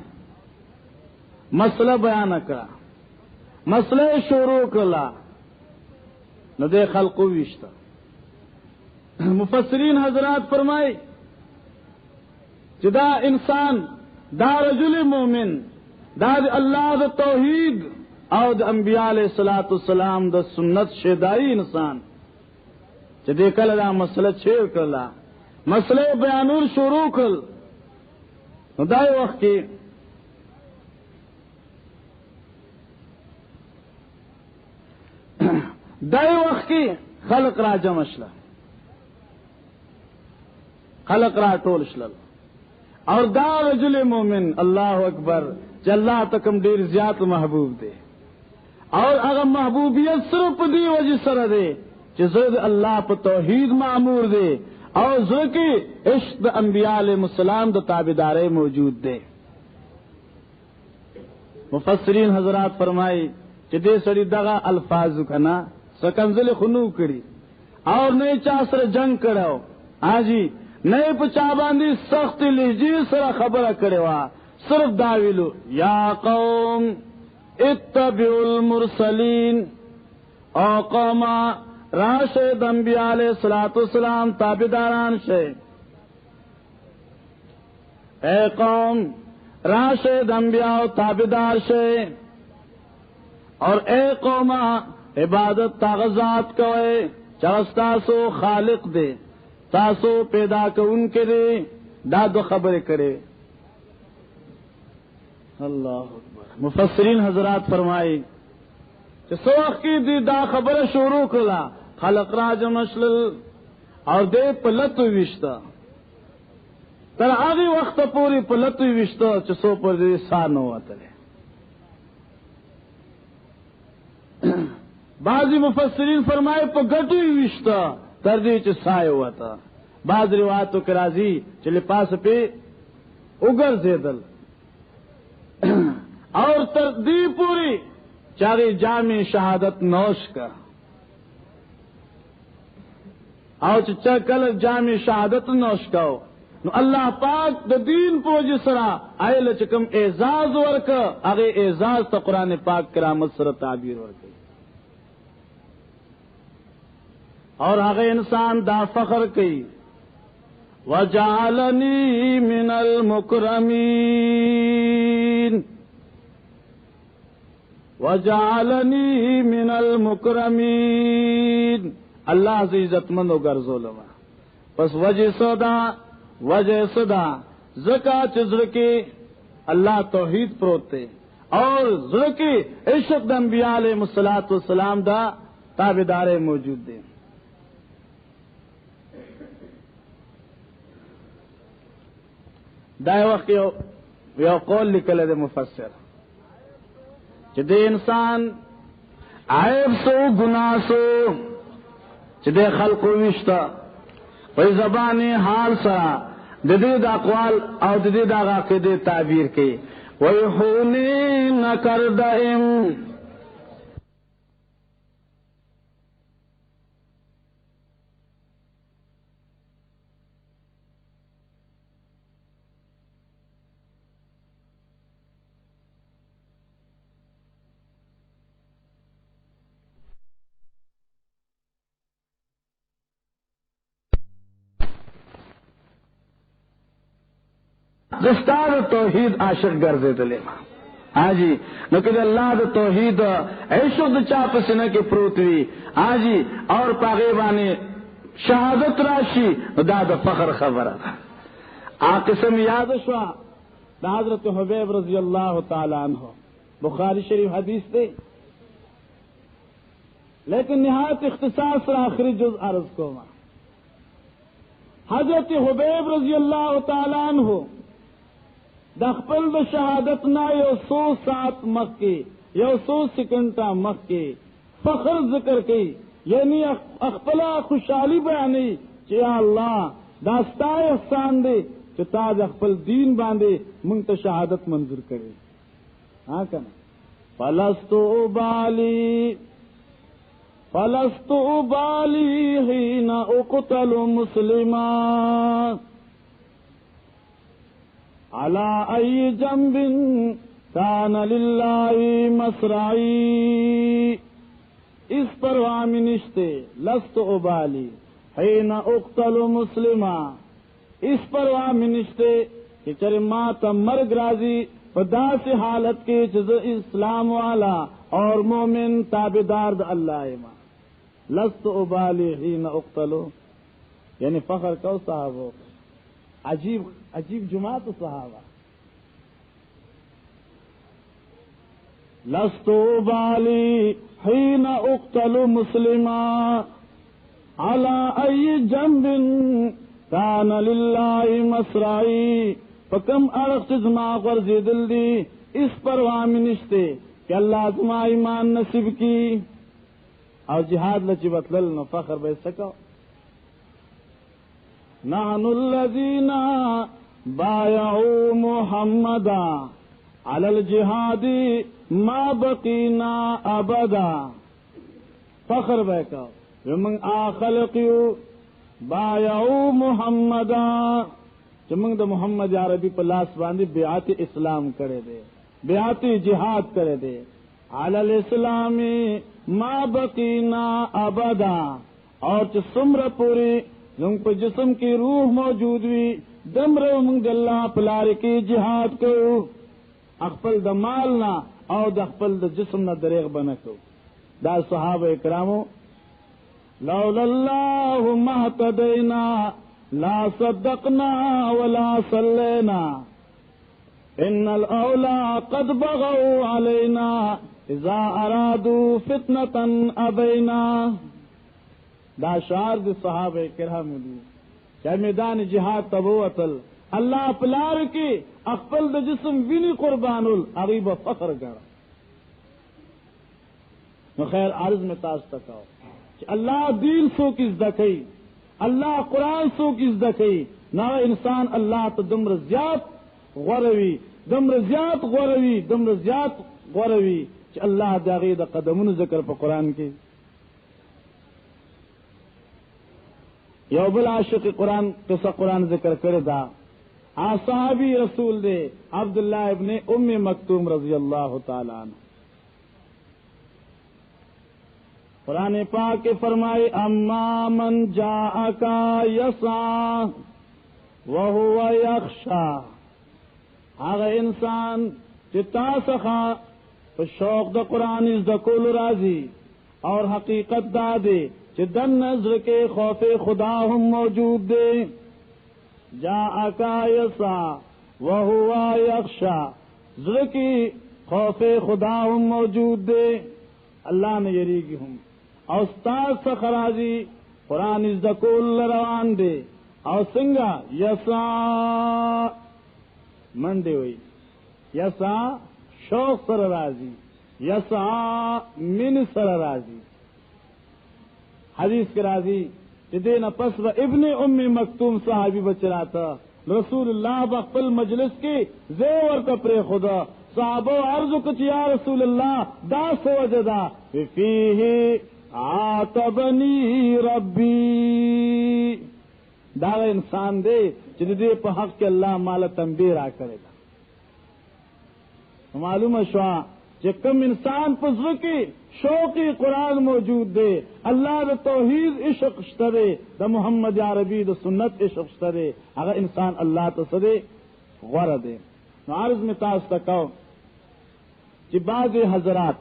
مسئلہ بیان کا مسئلہ شروع کلا نہ دے خلق ویشتا مفسرین حضرات فرمائے جدا انسان دا رجل مومن دا اللہ دا توحید اور دا انبیاء علیہ الصلوۃ والسلام دا سنت شیدائی انسان جدے کل دا مسئلہ چھیر کلا مسئلہ بیانور شروع کل دائی وقت کی دائی وقت کی خلق را جمع شلا خلق را ٹول شلل اور دا رجل مومن اللہ اکبر اللہ تکم دیر زیاد محبوب دے اور اگر محبوبیت صرف دی وجہ سر دے زرد اللہ پہ توحید معمور دے اور زر کی عشق انبیاء علیہ السلام دا تابعدارے موجود دے مفسرین حضرات فرمائی کہ دے سڑی دغا الفاظ کنا سکنزل خنو کری اور نئے چاسر جنگ کرو آجی نئے پچا باندی سخت لہجی سر خبر کرے وا صرف داویلو یا قوم اتبعوا المرسلین او قوما راشد انبیاء علیہ الصلوۃ والسلام تابعداران شے اے قوم راشد انبیاء تابعدار شے اور اے قوما عبادت تاغذات کوئے چاس تاسو خالق دے تاسو پیدا کو ان کے دے داد و خبر کرے اللہ اکبر مفسرین حضرات فرمائی کہ سوخ کی دی دا خبر شروع کلا خلق راج مشلل اور دے پلت وشتا تر آگی وقت پوری پلت وشتا چسو پر دے سانو آتلے بعضی مفسرین فرمائے پا گٹو وشتا تر دی چسائے ہوا تھا بعض روایتوں کے راضی چلے پاس پہ اگر زیدل اور تردی پوری چاری جامع شہادت نوش کا اور چچا کل جامع شہادت نوش کا نو اللہ پاک دا دین پوج سرا آئے چکم اعزاز ورک اگے اعزاز تا قرآن پاک کرامت سرا تعبیر ورک اور آگے انسان دا فخر کی وَجَعَلَنِي مِنَ الْمُكْرَمِينَ وَجَعَلَنِي مِنَ الْمُكْرَمِينَ اللہ سے عزت مند و گرزو لما پس وجہ صدا زکا چزر کے اللہ توحید پروتے اور زر کے عشق انبیاء علیہ الصلوۃ والسلام دا تابعدارے موجود دے دائے وقت یو قول لکلے دے مفسر کہ دے انسان عیب سو گناہ سو کہ دے خلق و وشتا وی زبانی حال سا دے دا اقوال او دے دا عقیدے تعبیر کی وی خونی نکر دائم دستار توحید عاشق گرزے دلے ہاں جی نو کہ اللہ دا توحید عشق دا چاپ سنہ کی پروتوی ہاں جی اور پاغیبانی شہادت راشی دا دا فخر خبر قسم یاد شوا دا حضرت حبیب رضی اللہ تعالی عنہ بخاری شریف حدیث دے لیکن نہایت اختصاص سے آخری جز عرض کو حضرت حبیب رضی اللہ تعالی عنہ دخپل د شہادت نا یو 100 ساعت مخ کی یو 100 سکنٹا مخ کی فخر ذکر کی یعنی اخپلا خوشحالی بیانی کہ یا اللہ داستا احسان دے چې تا د خپل دین باندې مونږ ته شهادت منظور کړي. ها کنه فلست ابالی حين اقتل مسلما على اي جنب كان لله مسرعی. اس پرواہ میں نشتے لست ابالی حين اقتل مسلما، اس پرواہ میں نشتے کہ چرے ما تا مرگ راضی پدا سے حالت کے جز اسلام والا اور مومن تابدار دا اللہ ما. لست ابالی حين اقتلو، یعنی فخر کو صحابہ، عجیب جماعت صحابہ. لست ابالی حين اقتل مسلما على اي جنب كان لله مسرعی. فکم ارخ زما غرض دل دی اس پرواہ میں نشتے کہ اللہ زما ایمان نصیب کی اور جہاد لچی بطلل نو فخر بے سکو. نحن الذین بایعوا محمدا علی الجہاد ما بقینا ابدا. فخر بے کو من آخلقیو بایعوا محمدا، چمنگ دا محمد عربی پر لاس باندھی بیعت اسلام کرے دے، بیعت جہاد کرے دے. علی الاسلام ما بقینا ابدا، اور سمر پوری زنگ پر جسم کی روح موجود ہوئی دم رو منگ اللہ پلار کی جہاد کرو، اخپل دا مالنا اور دا اخپل دا جسم نہ دریغ بنکو. دا صحابہ اکرامو لولا اللہ مہتدینا لا صدقنا ولا صلینا ان الاولا قد بغوا علینا اذا ارادوا فتنة ابینا. دا شعر دی صحابہ کرام دی کہ میدان جہاد تبوتل اللہ پلار کی اخپل دا جسم وینی قربانل اغیب فخر گڑا. خیر عرض میں تاج تکاؤ کہ اللہ دین سو کس دکئی، اللہ قرآن سو کس دکئی نہ انسان اللہ تو دمر زیات غروی کہ اللہ داغی دا قدمون ذکر پا قرآن کی. یوبل عاشق قرآن قصہ قرآن ذکر کرے دا صحابی رسول دے عبداللہ ابن ام مکتوم رضی اللہ تعالی عنہ. قرآن پاک کے فرمائے اما من جاءکا یسعی وہو یخشی، آغا انسان چتا سخا شوق دا قرآن از دا کول راضی اور حقیقت دا دے چ دن نظر کے خوف خدا ہم موجود دے. جاءکا یسعی وہو یخشی، ذر کی خوف خدا ہم موجود دے، اللہ نے یریگی ہم اور استاد سخرازی قرآن از دا کول روان دے اور سنگا یسا منڈے ہوئی، یسا شوق سر رازی، یسا من سر رازی. حدیث کے راضی دین پس و ابن ام مکتوم صحابی بچرا تھا رسول اللہ بقبل مجلس کی زیور کپرے خدا صحابہ عرض کچھ یا رسول اللہ دا سوجدا فیہ عاتبنی ربی. دا انسان دے جن دے پہ حق کے اللہ مالا تنبیہ را کرے گا. معلوم شوا کہ کم انسان پزر کی شوقی قرآن موجود دے، اللہ دا توحید عشق شترے، دا محمد عربی دا سنت عشق شترے، اگر انسان اللہ تصدے غور دے. عرض میں تاس تکاؤ کہ بعض حضرات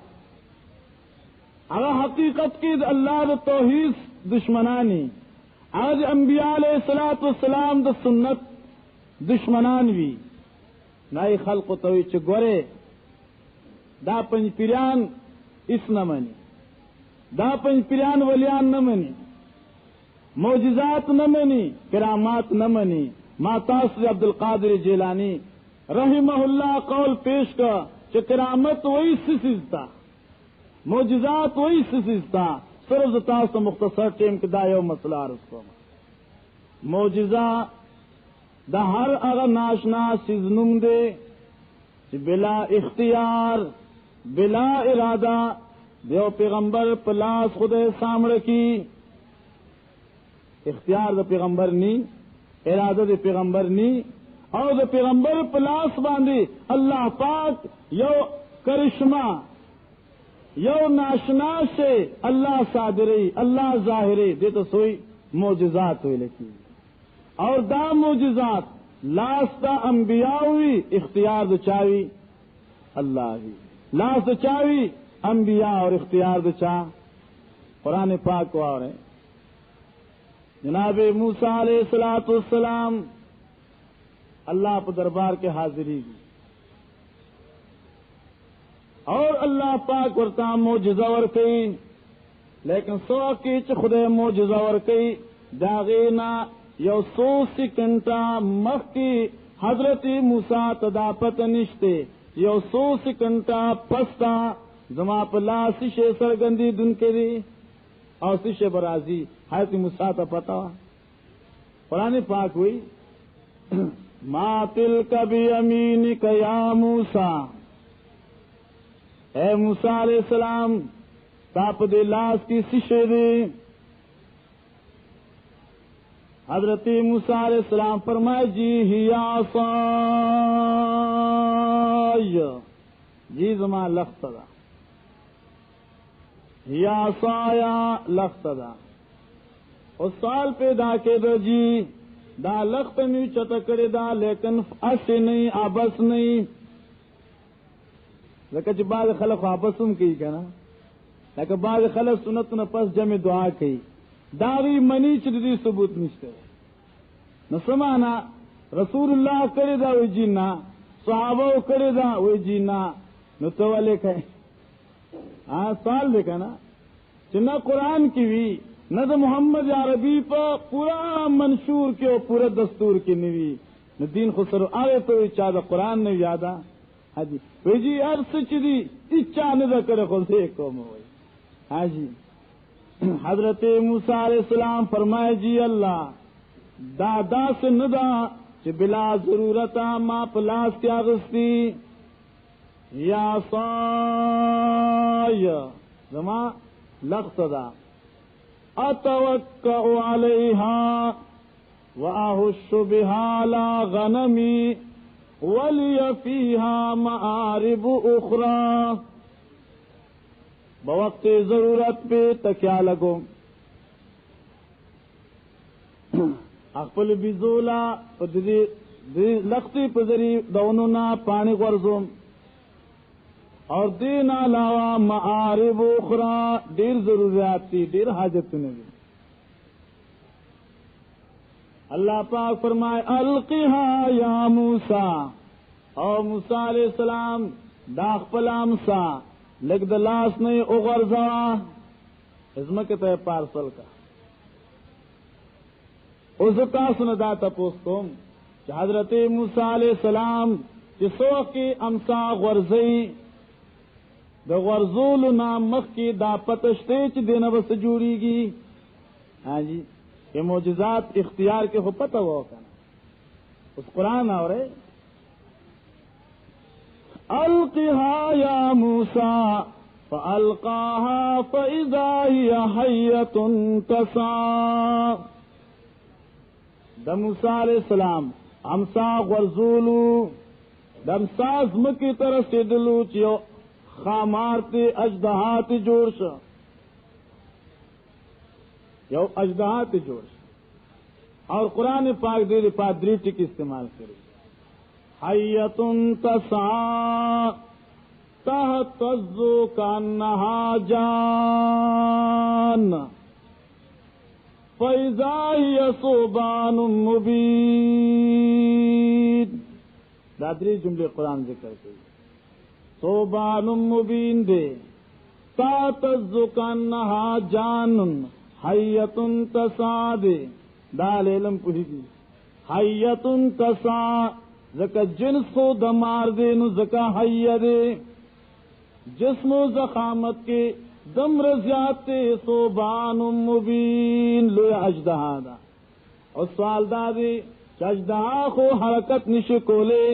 اگر حقیقت کی اللہ دا توحید دشمنانی، آج انبیاء علیہ الصلوۃ والسلام دا سنت دشمنان وی نائی خلق توی چ گورے دا پنج پیران اس نہ منی، دا پنج پیران ولیان نہ منی، معجزات نہ منی، کرامات نہ منی. ما تاثر عبد القادر جیلانی رحمہ اللہ قول پیش کا کہ کرامت وہی سزتا، معجزات وہی سزتا. صرف تاثر مختصر ٹیم کے دایو مسئلہ عرض کو معجزہ دا ہر اغا ناشنا سزنم دے کہ بلا اختیار بلا ارادہ دیو پیغمبر پلاس خود سامر کی اختیار دا پیغمبر نی ارادہ دا پیغمبر نی اور دا پیغمبر پلاس باندھی اللہ پاک یو کرشمہ یو ناشنا سے اللہ صادری اللہ ظاہری دے تو سوئی معجزات ہوئی لکی اور دا معجزات لاستا انبیاء ہوئی اختیار دا چاوی اللہ ہی لاس دا چاوی انبیاء اور اختیار دا چاہ قرآن پاک کو آ رہے جناب موسیٰ علیہ السلام اللہ پر دربار کے حاضری کی اور اللہ پاک ورتا معجزہ ورکی لیکن سو کی خدے معجزہ ورکی داغینا یو سو سکنٹا مخ کی حضرت موسیٰ تداپت نشتے یو سو سکنٹا پستا زما پلا سشے سرگندی دن کے دی اور سشے برازی حضرت موسیٰ تا پتا قرآن پاک ہوئی ما تلک بیمینک یا موسیٰ اے موسیٰ علیہ السلام تاپ دے لاس کی سشے دے حضرت موسیٰ علیہ السلام فرمائے جی ہی عصای جی زما لخت دا ہی عصایا لخت دا اس سال پیدا کے دو جی دا لخت نہیں چتکڑے دا لیکن اسے نہیں آبس نہیں لیکن جب بعض خلق آبسم کی کنا لیکن بعض خلق سنتنا پس جمع دعا کی داغی منی چلی ثبوت نشتے نہ سمانا رسول اللہ کرے دا وی جینا صحابہ کرے دا وی جینا نو تو والے کہیں ہاں سوال دیکھا نا چنا قرآن کی بھی نہ تو محمد عربی پر پورا منشور کے اور پورا دستور کی نوی نہ دین خسر آئے تو چاہتا قرآن نے یادا ہاں جی وی جی عرص چلی اچھا نہ کرے خود ایک قوم ہوئی ہاں جی حضرت موسیٰ علیہ السلام فرمائے جی اللہ دادا سے ندا کہ بلا ضرورت ما پلاس کیا غستی یا صای زما لغت دا اتوکع علیہا واہش بها على غنمی ولی فیہا معارب اخری بوقت ضرورت پہ تکیا لگو اقبل بیزولا لختی پذری دونونا پانی غرزم اور دین علاوہ معارب اخرى دیر ضروریات تھی دیر حاجت نہیں اللہ پاک فرمائے القیہا یا موسیٰ اور موسیٰ علیہ السلام داخ پلامسا لگ دلاس نہیں اغرزا ازمک تے پارسل کا ازتا سندا تپوستم کہ حضرت موسیٰ علیہ السلام جسو کی امسا غرزی دا غرزول نام مخ کی دا پتشتے چ دینا بس جوڑی گی ہاں جی یہ معجزات اختیار کے ہو پتہ ہوا کنا اس قرآن آ رہے القها یا موسیٰ فالقاها فاذا هي حیة تسعى دا موسیٰ علیہ السلام امسا غرزولو دمسا زمکی طرف سے دلو چیو خامارتی اجدہاتی جوڑش یو اجدہاتی جوڑش اور قرآن پاک دے پادری ٹک استعمال کرے حیتن تسعى تہتز کانہا جان فَإِذَا هِيَ ثُوبَانٌ مُبِينٌ دادری جملے قرآن ذکر کرے ثوبان مبین دے تہتز کانہا جان حیتن تسعى دے دال علم پوری دی حیتن تسعى زکا جنس کو دمار دے نو زکا حیہ دے جسم و زخامت کے دم رضیات صوبان مبین لویا اجدہا دا اور سوال دا دے چجدہا خو حرکت نشکولے.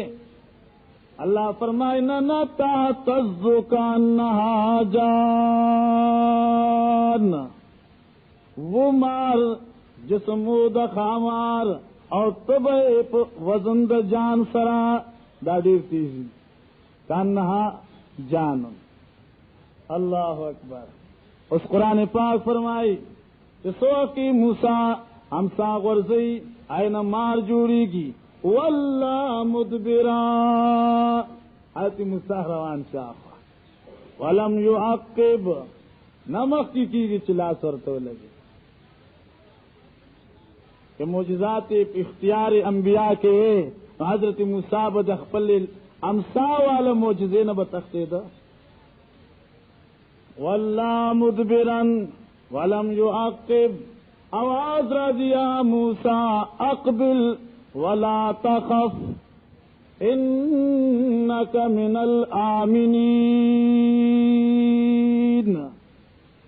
اللہ فرمائے نہ تہتزو کانہا جان، وہ مار جسمو دا خامار اور طبع وزن دا جان سرا دا دیر تیزی کانہا جان. اللہ اکبر. اس قرآن پاک فرمائی کہ سوکی موسیٰ ہمسا غرزی آئین مار جوڑی گی واللہ مدبرا. حضرت موسیٰ روان شاہ ولم یعقب نمک کی گی چلا سرتو لگے. کہ معجزات اختیار انبیاء کے حضرت موسیٰ بدخپل امسا والا معجزے نہ بتختے دا. واللہ مدبرن ولم یعقب آواز را دیا موسیٰ اقبل ولا تخف انک من الآمنین.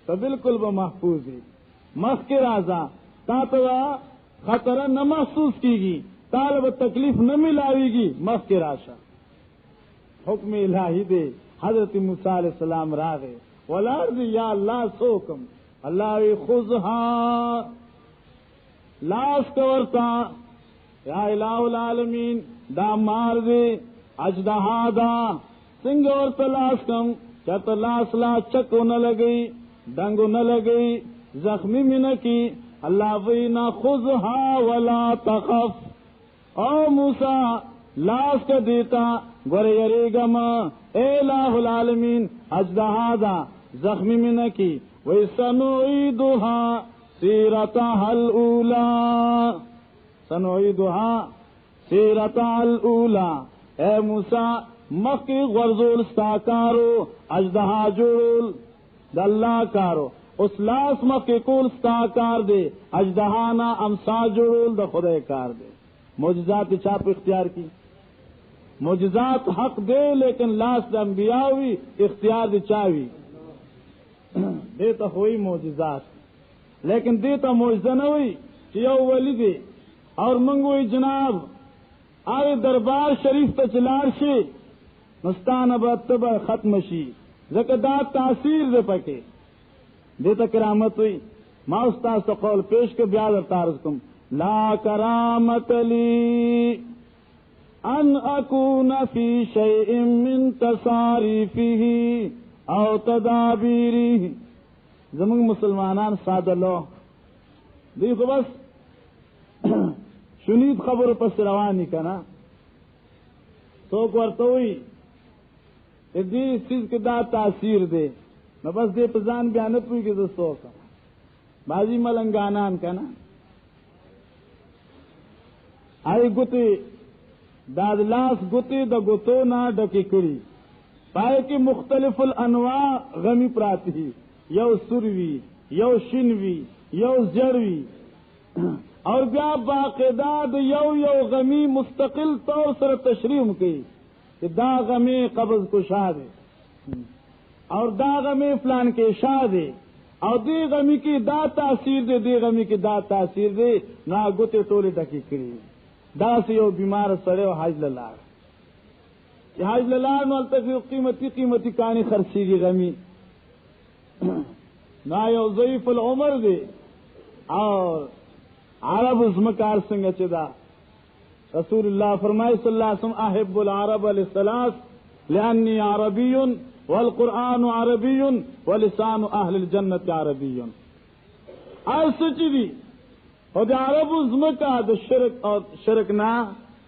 تو بالکل وہ محفوظ ہے. مخ کے رازا تا تو خطرہ نہ محسوس کی گی، طالب تکلیف نہ ملاوی گی. مخ کے راشا حکم الہی دے حضرت موسیٰ علیہ السلام راغے والارض یا اللہ سوکم. اللہ خذہا لاس کورتا یا الہ العالمین دا مار دے اجدہا دا سنگ اور تلاس کم چت لاس لا چکو نہ لگئی ڈنگو نہ لگئی زخمی میں نہ کی. اللہ وینا خذہا ولا تخف او موسیٰ لاس کا دیتا گورے یری گما اے الہ العالمین اجدہا دا زخمی میں نہ کی. وَسَنُعِيدُهَا سِيرَتَهَا الْأُولَى سَنُعِيدُهَا سِيرَتَهَا الْأُولَى. اے موسیٰ مکی غرزول ستاکارو اجدہا جول داللہ کارو اس لاس مکی کول ستاکار دے اجدہانا امسا جول دا خدای کار دے. معجزات چاپ اختیار کی معجزات حق دے لیکن لاس دا انبیاوی اختیار دے چاوی دیتا ہوئی معجزات لیکن دیتا معجزہ نہ ہوئی کہ یو ولی دے اور منگوئی جناب آئے دربار شریف تا چلار شی مستان ابتبا ختم شی زکدات تاثیر دے پکے دیتا کرامت ہوئی. ما استاذ تا قول پیش کے بیاد ارتارز کم لا کرامت لی ان اکون فی شیء من تصاریفہ او تدابیری. زمانگ مسلمانان سادہ لو دیکھو بس شنید خبر پس روانی کنا سوک ورطوئی دی اس چیز کے دا تاثیر دے نہ بس دے پزان بیانت ہوئی کہ دستو کا بازی ملنگانان کنا آئی گتی دادلاس گتی دا گتو نا ڈکی کری پائے کی مختلف الانواع غمی پراتی یو سروی یو شنوی یو زڑوی اور بیا باقاعدہ یو غمی مستقل طور سر تشریح کی کہ دا غمی قبض کو شاہ دے اور دا غمی فلان کے شاہ دے اور دی غمی کی دا تاثیر دے دی غمی کی دا تاثیر دے نا گتے ٹولے ڈکی کری دا سے یو بیمار سرے و حاج للار حاج للار نو التفی قیمتی کانی خرچی کی غمی نا یو ضعیف العمر دے اور عرب ازمکار سنگا چدا رسول اللہ فرمائے صلی اللہ علیہ وسلم احب العرب للثلاث لانی عربی والقرآن عربی ولسان اہل الجنت عربی. اور سچی دی اور عرب ازمکا دا شرک اور شرک نا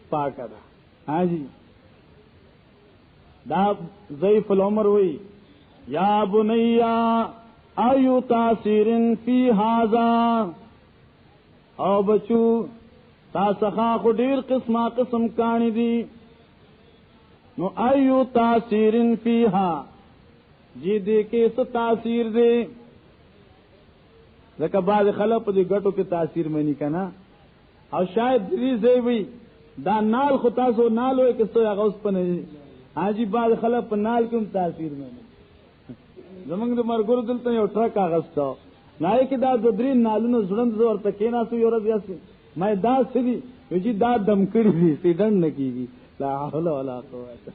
پاکا دا. ہاں جی دا ضعیف العمر ہوئی یا بنیا ایو تاثیر فی ہذا او بچو تا سخا کو دیر قسمہ قسم کانی دی نو ایو تاثیر فیہا جی دے کے اس تاثیر دے لکہ بعض خلق دی گٹو کے تاثیر میں نہیں کنا اور شاید دریز دے بھی دا نال خطا سو نال ہوئے کس تو یا غوث پا نہیں ہاں جی بعض خلق پا نال کیوں تاثیر میں نہیں زمانگ دے مرگر دلتا یو ٹرک آغاز تاو نائی کہ دا دو درین نالونو زڑند زور تکینا سو یورد یاسی میں دا سدی جی دا دمکڑی دی سیڈن نکیگی لا حول ولا قوت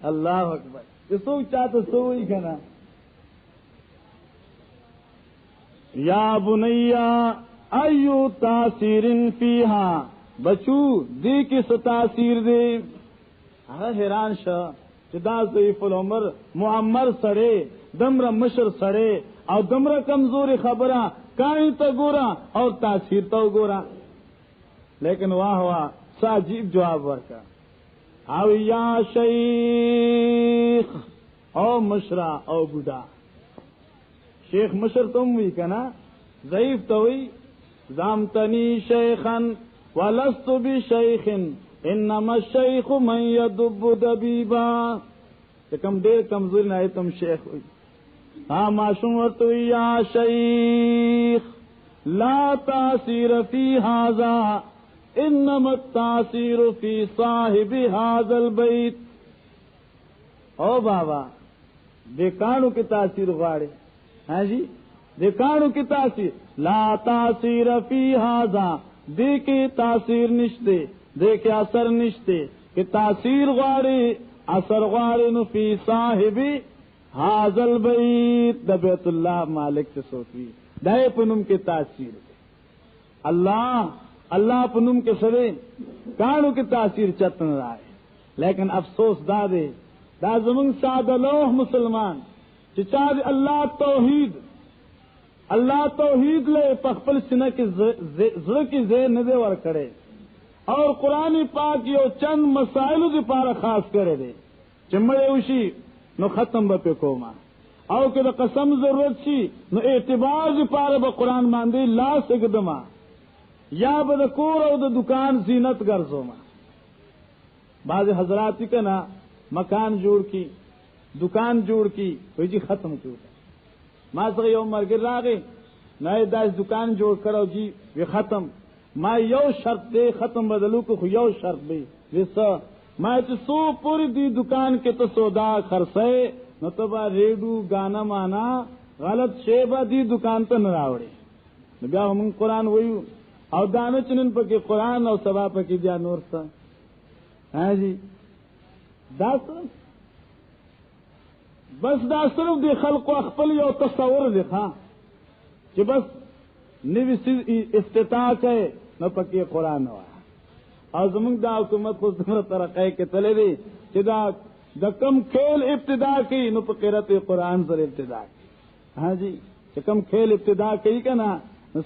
اللہ اکبر. یہ سو چاہتا سو ہی کنا. یا بنیا ایو تاثیر فیہا بچو دی کس تاثیر دے. حیران شا چدا ضعیف العمر معمر سڑے دمر مشر سڑے اور دمر کمزوری خبراں کہیں تو گورا اور تاثیر تو گورا. لیکن واہ واہ سا عجیب جواب ورکا. او یا شیخ او مشرا او بوڑھا. شیخ مشر تم ہوئی کنا ضعیف تو ہوئی. زامتنی شیخن ولست بشیخ انما الشیخ من یدب دبیبا. کم دیر کمزوری نہ تم شیخ ہوئی. ہاں معصوم ورتو یا شیخ لا تاثیر فی ھذا انما التاثیر فی صاحب ھذا البیت. او بابا دیکھانو کی تاثیر غاڑے. ہاں جی دیکھانو کی تاثیر لا تاثیر فی ھذا دیکھے تاثیر نشتے دیکھے اثر نشتے کہ تاثیر غاڑے اثر غاڑے نو فی صاحب ھذا البیت دا بیت اللہ مالک سے سوچوی دائے پنم کے تاثیر دے. اللہ پنم کے سرے کانو کی تاثیر چتن رائے. لیکن افسوس دا دے دا زمن سادہ لوح مسلمان چچا دے اللہ توحید لے پخپل سنہ کی زر کی زیر ندے ور کرے اور قرآن پاک یو چند مسائل دی پارا خاص کرے دے چمڑے اوشی نو ختم بپے کوما او کہ دا قسم ضرورت شی نو اعتبار دی پارا با قرآن ماندی لا سکدما یا با دا کور او دا دکان زینت گرزوما. بعض حضراتی کا نا مکان جوڑ کی دکان جوڑ کی کوئی جی ختم کیوں ما سغی یو مرگر راگے نئے داس دکان جوڑ کرو جی وی ختم. ما یو شرط دے ختم بدلو کو یو شرط دے ویسا ما چی سو پوری دی دکان کے تو سودا خرسے نو تو با ریڈو گانا مانا غلط شیبا دی دکان تو نراوڑے. بیا ہم قرآن ویو او دانا چنن پا کہ قرآن او سبا پا کی دیا نور سا. ہاں جی دا صرف بس دا صرف دی خلق و اخپل یو تصور دکھا کہ بس نوی سیز استطاعت ہے نو پکی قرآن ہوا. اور زمانگ دا حکومت خود دمرا ترقی کے تلے دی کہ دا کم کھیل ابتدا کی نو پقیرت قرآن سر ابتدا کی. ہاں جی کہ کم کھیل ابتدا کی کنا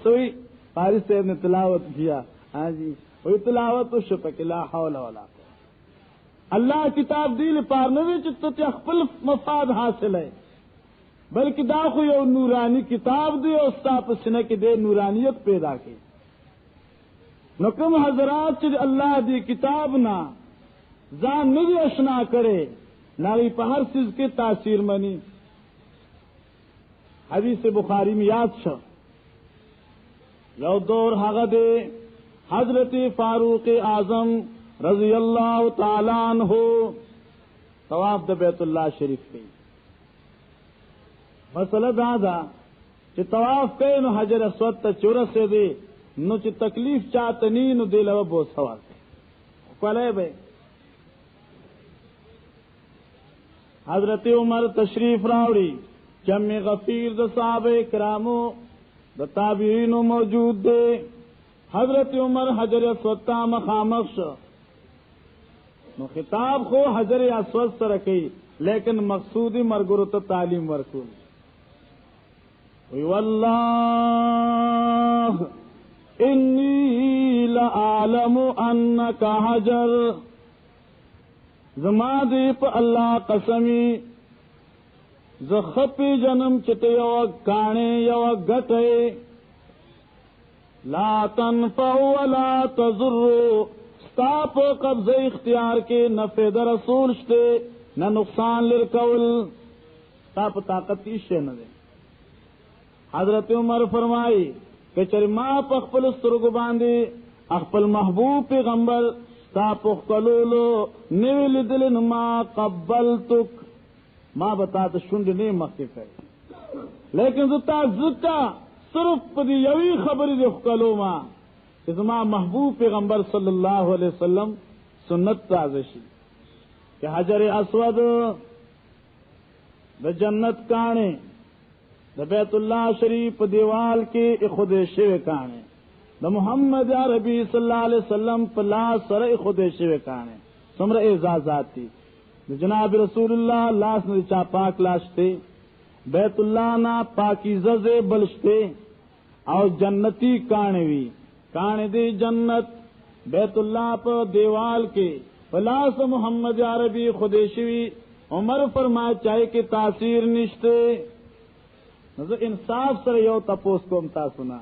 سوئی فارس صاحب نے تلاوت کیا. ہاں جی وہی تلاوت تو شپک لا حول ولا قوت. اللہ کتاب دیل پار نوی چتو تخپل مفاد حاصل ہے بلکہ دا خو یو نورانی کتاب دے اور استاپ سنہ کی دے نورانیت پیدا کی. نکم حضرات چل اللہ دی کتاب نا زان ندی اشنا کرے ناغی پہر سیز کے تاثیر منی. حدیث بخاری میں یاد شو یو دور حق دے حضرت فاروق اعظم رضی اللہ تعالیٰ عنہ طواف دا بیت اللہ شریف کی. مسئلہ دادا چی طواف کئے نو حجر اسود تا چورس سے دے نو چی تکلیف چاہتنی نو دے لو بہت سوال سے کولے بے. حضرت عمر تشریف راوڑی جمع غفیر دا صحابہ کرامو دا تابعینو موجود دے. حضرت عمر حجر اسود تا مخامخ شو نو خطاب خو حجر اسود سره کوي لیکن مقصودی مرګرو ته تعلیم ورکول. وی والله انی لعالم انک حجر زما دی په الله قسمی زخپی جنم چته یو کانه یو غټه لا تنفع ولا تضر تاپ قبض اختیار کے نفع در رسول شتے نہ نقصان لرکول تاپ طاقت ایشے نہ دے. حضرت عمر فرمائی کہ چر ما پخپل سرگ باندے اخپل محبوب پیغمبر تاپ اختلولو نیل دلن ما قبلتک ما بتا تو شنڈ نہیں مخی کرے لیکن زتا زتا صرف پدی یوی خبری دے اختلو ما کہ زما محبوب پیغمبر صلی اللہ علیہ وسلم سنت تازشی کہ حجر اسود دا جنت کانے دا بیت اللہ شریف دیوال کی خود شوے کانے دا محمد عربی صلی اللہ علیہ وسلم پلا سر خود شوے کانے سمر اعزازات تھی جناب رسول اللہ لاس نے چا پاک لاشتے بیت اللہ نا پاکیزہ بلشتے اور جنتی کانوی کانے دی جنت بیت اللہ پر دیوال کے پلاس محمد عربی خودشوی عمر فرمائے چاہے کہ تاثیر نشتے نظر انصاف سر یو تپوس کو امتا سنا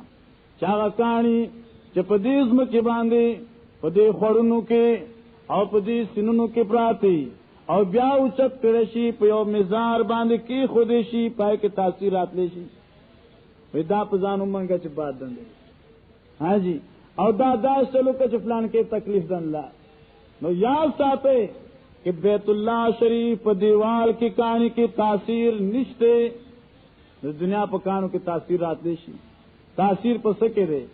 چاہا کانی چپدیزم کے باندے پدی خورنو کے اور پدی سننو کے پراتی اور بیا اچت کرشی پیو مزار باندے کی خودشی پائے کے تاثیرات لیشی ویدا پزانو منگا چھ بات دن دے ہاں جی اور دا چلو کا چفلان کے تکلیف دن لا نو یاد ساتے کہ بیت اللہ شریف دیوال کی کہانی کی تاثیر نشتے دنیا پکانوں کی تاثیرات لیشی تاثیر پر سکے دے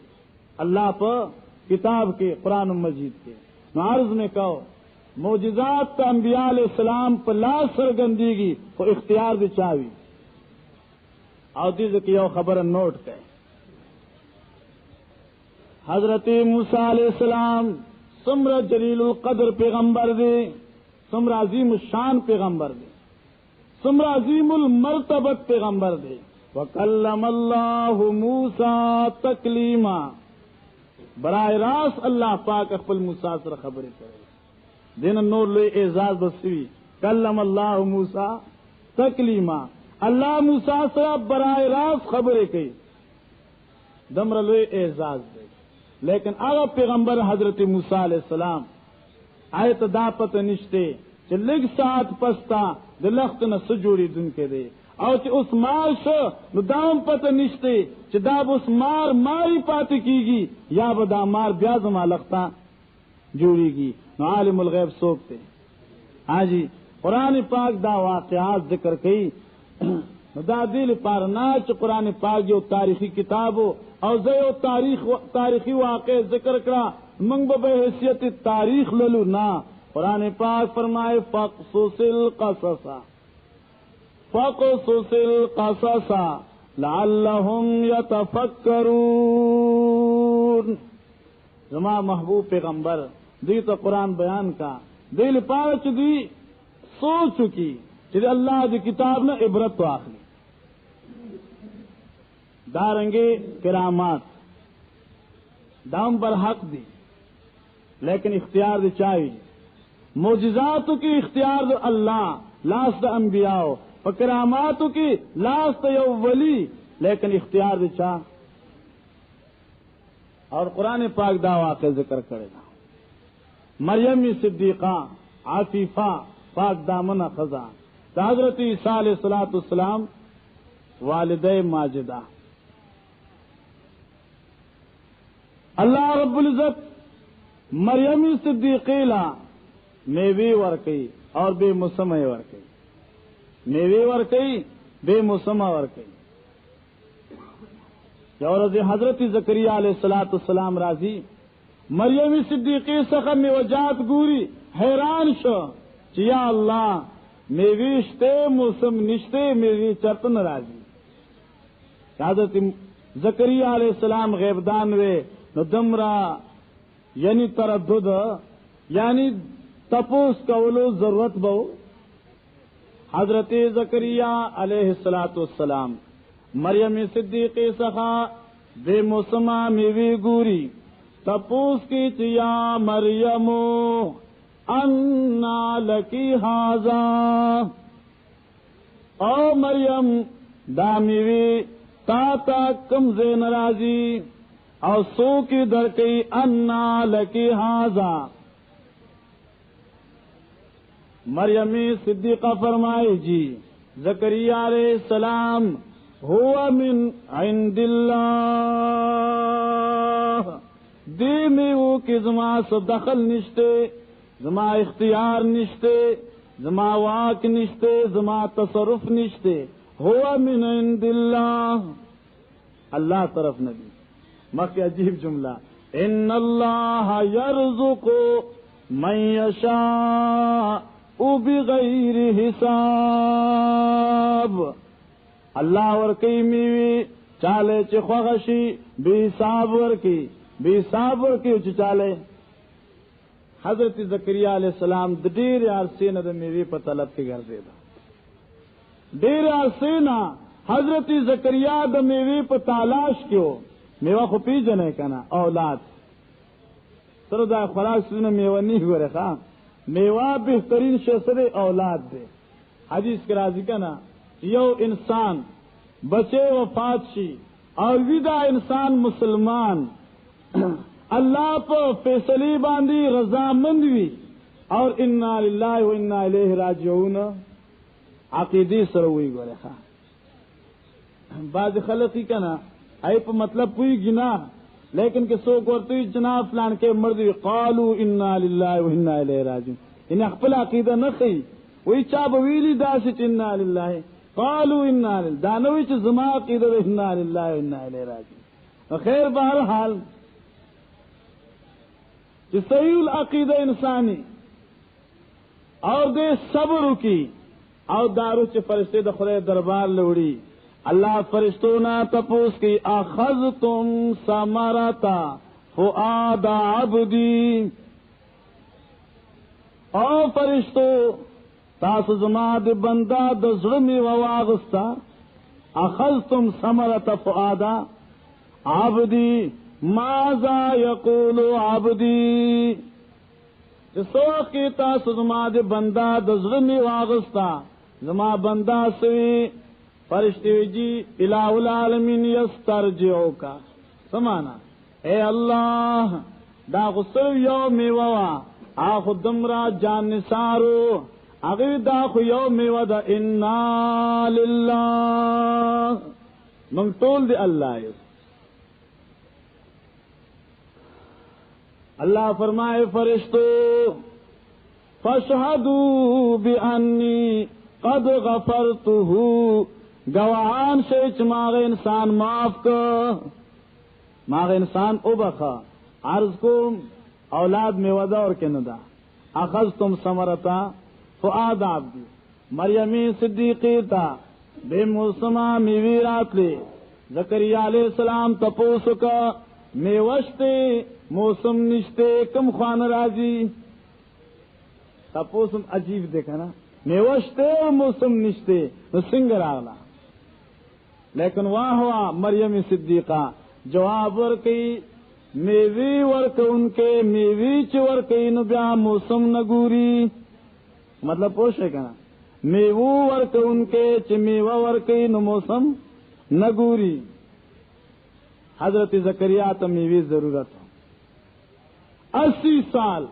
اللہ پر کتاب کے قرآن مجید کے نو عرض میں کہو معجزات کا انبیاء علیہ السلام پر لا سرگندیگی تو اختیار دی چاوی اور دیز کی یو خبر نوٹ کرے حضرت موسیٰ علیہ السلام سمر جلیل القدر پیغمبر دے سمر عظیم الشان پیغمبر دے سمر عظیم المرتبت پیغمبر دے وکلم اللہ موسیٰ تکلیما براہ راست اللہ پاک اخفل موسیٰ سر خبریں کرے دین نور لئے اعزاز بسوی کلم اللہ موسیٰ تکلیما اللہ موسیٰ سر براہ راست خبریں کئی دمر لئے اعزاز دے لیکن اگر پیغمبر حضرت موسیٰ علیہ السلام آیت دا پتہ نشتے چھ لگ ساتھ پستا دلخت نہ سجوری دن کے دے اور چھ اس مار شو نو دام پتہ نشتے چھ داب اس مار ماری پاتی کی گی یا بدا مار بیازم لختا جوڑی گی نو عالم الغیب سوکتے ہاں جی قرآن پاک دا واقعات ذکر کئی نو دا دل پارنا چھ قرآن پاک جو تاریخی کتابو اور زیو تاریخی واقع ذکر کرا منگ بے حیثیت تاریخ للو نا قرآن پاک فرمائے فقصص القصص لعلہم یتفکرون زما محبوب پیغمبر دی تو قرآن بیان کا دل پارچ دی سوچ چکی چلی اللہ دی کتاب نے عبرت تو آخری دارنگے کرامات دام پر حق دی لیکن اختیار دی چاہیے معجزاتوں کی اختیار دو اللہ لاست انبیاء و کراماتوں کی لاست یو ولی لیکن اختیار دی چاہ اور قرآن پاک دا واقع ذکر کرے گا مریم صدیقہ عفیفہ پاک دامن خزاں حضرت عیسیٰ علیہ السلام والدہ ماجدہ اللہ رب العزت مریم صدیقی لا میوی ورکی اور بے مسمع ورکی میوی ورکی بے مسمع ورکی اور حضرت زکریا علیہ السلام راضی مریم صدیقی سخم میں وجات گوری حیران شو چیا اللہ میویشتے موسم نشتے میوی چرتن راضی حضرت زکریا علیہ السلام غیبدان وے نو دمرا یعنی تردد یعنی تپوس کولو ضرورت بہو حضرت زکریا علیہ السلام مریم صدیقی سخا بے موسمہ میوی گوری تپوس کی چیا مریم انا لکی حاضا او مریم دا میوی تا کم زین راضی او سو کی درکی انا لکی حاضا مریم صدیقہ فرمائے جی زکریا علیہ السلام ہوا من عند اللہ دی میں وہ کہ زما سے دخل نشتے زما اختیار نشتے زما واک نشتے زما تصرف نشتے ہوا من عند اللہ اللہ طرف نبی مکہ عجیب جملہ ان اللہ یرزق من یشاء بغیر حساب. اللہ ورکی میوی چالے چی خوغشی بی حساب ورکی چی چالے. حضرت زکریا علیہ السلام دیر عرصے نہ میوی پر طلب کی گھر دے دا. دیر عرصے نہ حضرت زکریا د میوی پر تلاش کیو. میوہ خو پی جنے کنا اولاد سر دا خوراک سنے میوہ نہیں ہو رہا. میوہ بہترین شسر اولاد دے. حدیث کے راضی کنا یو انسان بچے وفات شی اور ویدا انسان مسلمان اللہ پر فیصلی باندھی رضامند وی اور انا للہ و انا الیہ راجعون عقیدی سروئی گورے خواہ. بعض خلقی کنا ایپ مطلب کوئی گنا لیکن کہ سو کرتی جناب فلان کے مردی قالو انا للہ و انا الیہ راجعون. انہیں اخپل عقیدہ نخی وہی چاپ ویلی داسی انا للہ قالو انا للہ دانوی چ زما عقیدہ انا للہ و انا الیہ راجعون. خیر بہرحال کہ صحیح العقیدہ انسانی اور دے صبر کی اور دارو چ فرشتے دخلے دربار لوڑی. اللہ فرشتوں نا تپوس کی اخذتم ثمرتا فؤاد عبدی. او فرشتو تاسو زما د بندا د زړه می واغستا. اخذتم ثمرتا فؤاد عبدی ماذا یقول عبدی. جسو کی تاسو زما د بندا د زړه می واغستا زما بندا سوی فرشتے جی الہ العالمین یسترجعوک سمانا اے اللہ دا غسل یوم میوہ آخو دمرا جان نسارو اگوی دا خو یوم میوہ دا انا للہ منگ طول دی اللہ یس. اللہ فرمائے فرشتو فاشہدو بانی قد غفرتہ گواہان سے ماغ انسان معاف کر ماغ انسان ابخا عرض کو اولاد میں ودا اور کے ندا. اخذتم ثمرتا فؤاد عبدی مریمی صدیقی تا بے موسمہ میوی رات لے. زکریا علیہ السلام تپوس کا میوشتے موسم نشتے کم خوان راضی. تپوسم عجیب دیکھا نا میوشتے اور موسم نشتے تو سنگر آگلا. لیکن واہ ہوا مریم صدیقہ جواب ورکی میوی ورک ان کے میوی چور کئی نو بیا موسم نگوری. مطلب پوچھے کنا میوو ورک ان کے چمیوا ورکی نو موسم نگوری. حضرت زکریا تو میوی ضرورت ہو. 80 سال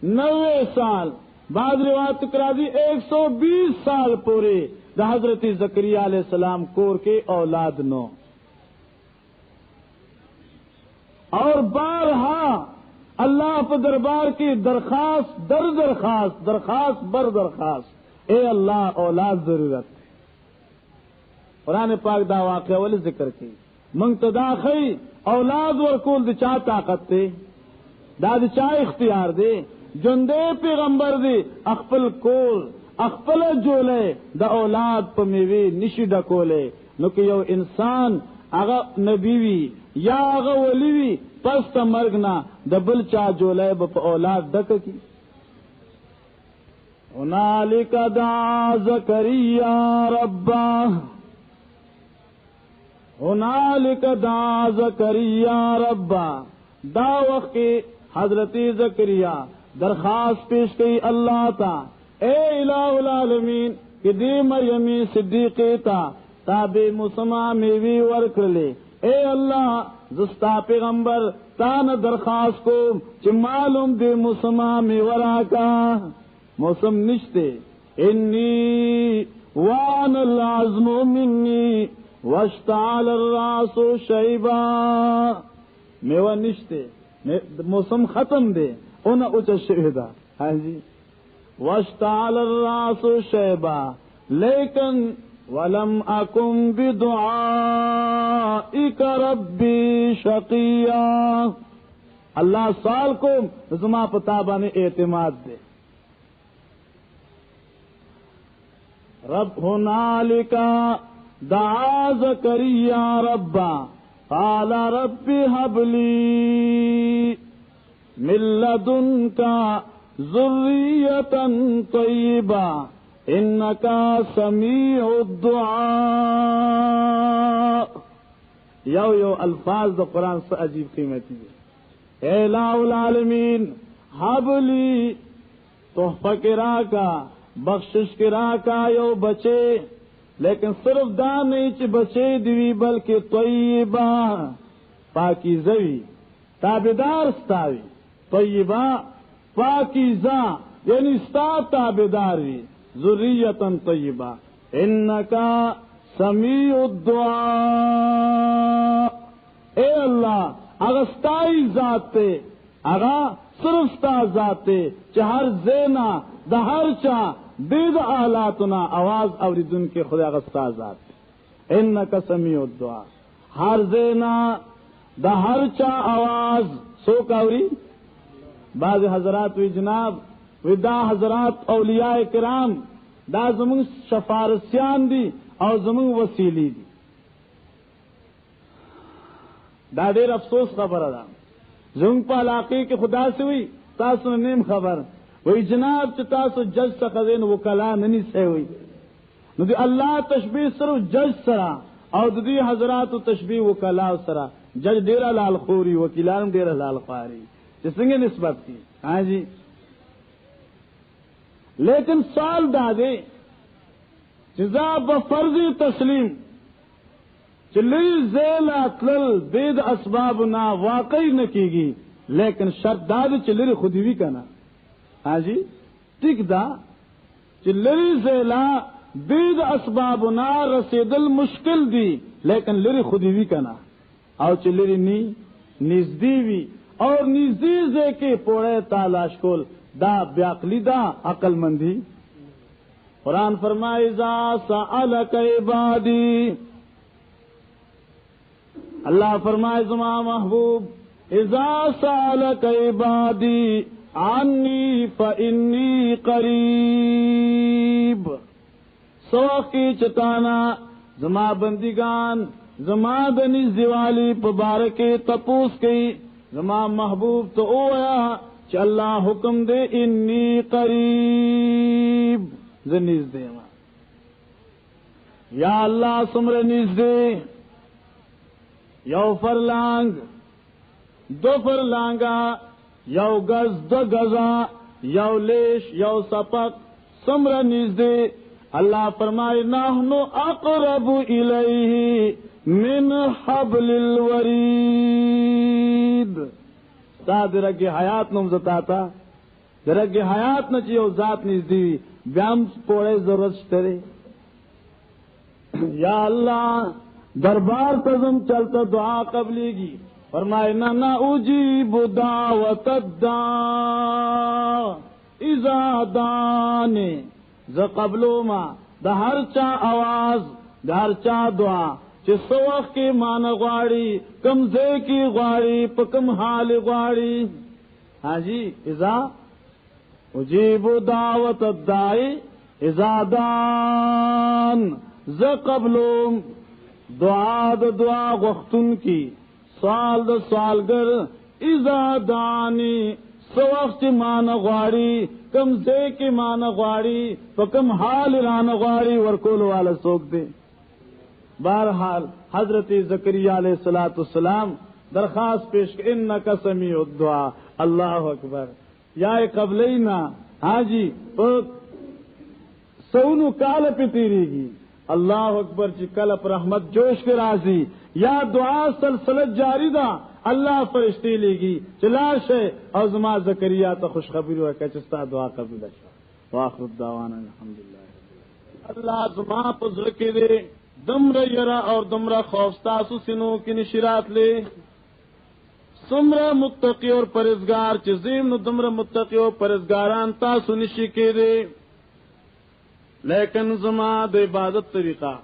90 سال بعض روایت کرا دی 120 سال پورے دا حضرت زکریا علیہ السلام کور کے اولاد نو. اور بارہا اللہ پر دربار کی درخواست درخواست بر درخواست اے اللہ اولاد ضرورت. قرآن پاک دا واقعہ والی ذکر کی منگتدا خی اولاد ورکول دی چا طاقت دے دا دی چا اختیار دے جندے پیغمبر دی اخپل کول اخپل جولے دا اولاد پا میوی نشی ڈکولے. نو کہ یو انسان اغا نبی وی یا اغا ولی وی پس تا مرگنا دا بل چا جولے با پا اولاد ڈک کی. ہنالک دعا زکریا ربا ہنالک دعا زکریا ربا. دا وقت کی حضرت زکریا درخواست پیش کی اللہ تا اے الہ العالمین کہ دی مریمی صدیقی تا بے مسمع میوی ورک لے. اے اللہ زستا پیغمبر تان درخواست کو چی معلوم دے مسمع میورا کا موسم نشتے. انی وان العظم منی واشتعال الراس شیبا میوہ نشتے موسم ختم دے انہا اچھا شہدہ. ہاں جی واشتعال الراس شیبا لیکن ولم اکم بدعائک ربی شقیا. اللہ سوال کو زما پتابہ نے اعتماد دے. رب ہنالکا دعا زکریا ربا قال رب هب لی من لدنکا ذریۃ طیبہ انکا سمیع الدعاء. یو الفاظ دا قرآن سے عجیب قیمتی ہے. اے الہ العالمین حب لی تحفہ کرا کا بخشش کرا کا یو بچے، لیکن صرف دا نہیں چی بچے دیوی بلکہ طیبہ پاکیزوی تابدار ستاوی. طیبہ پاکیزہ یعنی ستا تابدار وی. ذریتن طیبہ انکا سمیع الدعاء. اے اللہ اغستائی ذات تے اغا صرف ستا ذات تے چہر زینا دا ہر چا بید آلاتنا آواز اوریدن کے خدا اغستا ذات تے انکا سمیع الدعاء. ہر زینا دا ہر چا آواز سو کاوری. بعض حضرات وی جناب وی دا حضرات اولیاء کرام دا زمون شفارسیان دی اور زمون وسیلی دی. دا دیر افسوس خبر دا زمون پا علاقے کے خدا سے ہوئی تاسو نیم خبر وی جناب چی تاسو جج سخزین وکلا ننی سے ہوئی نو دی اللہ تشبیح صرف جج سرا اور دی حضرات تشبیح وکلا سرا. جج دیر لال خوری وکیلان دیر لال خواری جسنگے نسبت کی. ہاں جی لیکن سال دادے جزا بفرضی تسلیم چلی زیل اطلل بید اسباب نا واقعی نہ کی گی، لیکن شرط داد چلری خودی بھی کنا. ہاں جی ٹھیک دا چلری زیلا بید اسباب نا رسیدل مشکل دی، لیکن لری خودی بھی کنا. اور چلری نی نزدی بھی اور نزدی زے کے پوڑے تالاش کول دا بیاقلی دا عقل مندی. قرآن فرمائے اذا سألک عبادی، اللہ فرمائے زما محبوب اذا سألک عبادی عنی فإنی قریب. سوخ کی چتانا زما بندگان زما دنی زوالی پبارک تپوس کی زما محبوب تو اویا چ اللہ حکم دے انی قریب زنیز دے ما. یا اللہ سمر نیز دے یو فرلانگ دو فرلانگا یو گز دو گزا یو لیش یو سپک سمر نیز دے. اللہ فرمائے نحنو اقرب الیہ من حبل الورید. تا درگ حیات نم زتاتا درگ حیات نہ چیو ذات نزدی بیام پوڑے ضرورت ترے. یا اللہ دربار تزم چلتا دعا قبلی گی. فرمائے نہ اجیب دعوت الداع اذا دانے ز قبلو ما دا ہر چا آواز دا ہر چا دعا چی سوخ کی مان غواڑی کم زے کی غواڑی پکم حال غواڑی. ہاں جی اذا اجیب دعوت الدائی اذا دان ز قبلو دعا دا دعا غختن کی سوال دا سوالگر اذا دانی سوخ چی مان غواڑی کم زے کی مان غواڑی پکم حال ران غواڑی ورکول والا سوک دے. بہرحال حضرت زکریہ علیہ السلام درخواست پیش کہ انکا سمیع الدعاء. اللہ اکبر. یا قبلینا ہاں جی سونو کال پہ تیری گی. اللہ اکبر چی کلپ رحمت جوش کے راضی یا دعا سلسلت جاری دا اللہ فرشتی لے گی چلاش ہے اور زما زکریا تو خوشخبری ہوا کہ چستا دعا قبول شو. واخر الدعوانا الحمدللہ. اللہ زما پزر کے دے دمرا یرا اور دمرا خوف تاسو سنو کی نشرات لے سمرا متقی اور پرزگار چزیم نو دمرا متقی اور پرزگاران تاسو نشی کے دے. لیکن زما د عبادت طریقہ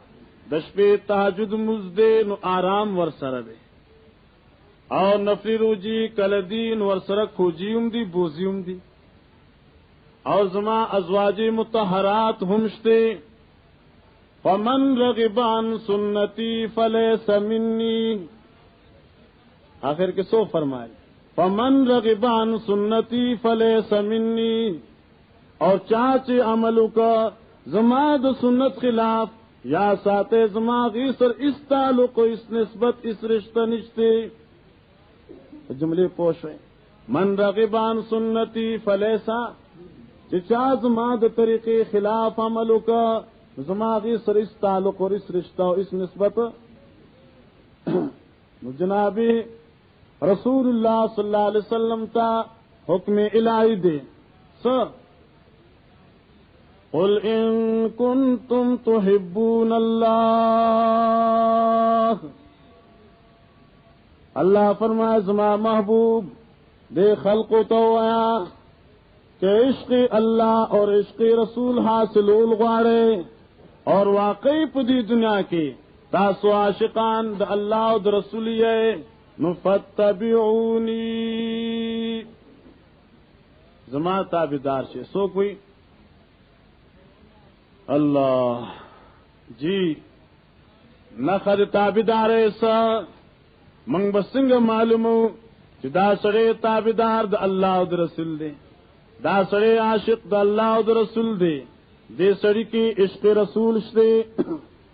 دشپے تہجد مزدے نو آرام ور سر دے. او نفلی روجی کل دین ورسرک خوجیم دی بوزیم دی او زما ازواج مطہرات ہمشتے فمن رغب عن سنتی فلیس منی آخر کے سو فرمائے فمن رغب عن سنتی فلیس منی اور چاچے عملو کا زما د سنت خلاف یا ساتے زما غیسر اس تعلق اس نسبت اس رشتہ نشتے جملے پوشوے من رغب عن سنتی فلیسا چچا زما د طریقے خلاف عملو کا زما غیسر اس تعلق اور اس رشتہ اور اس نسبت جناب رسول اللہ صلی اللہ علیہ وسلم تا حکم الہی دے قل ان کنتم تحبون اللہ اللہ فرمائے زما محبوب دے خلق تو آیا کہ عشق اللہ اور عشق رسول حاصل الغوارے اور واقعی پدی دنیا کی تاسو عاشقان دا اللہ و دا رسولیہ نفتبعونی زما تابدار شے سو کوئی اللہ جی نخد تابدار ایسا منگ بسنگ معلومو کہ دا سڑے تابدار دا اللہ و دا رسول دے دا سڑے عاشق دا اللہ و دا رسول دے دے سڑی کی عشق رسول شتے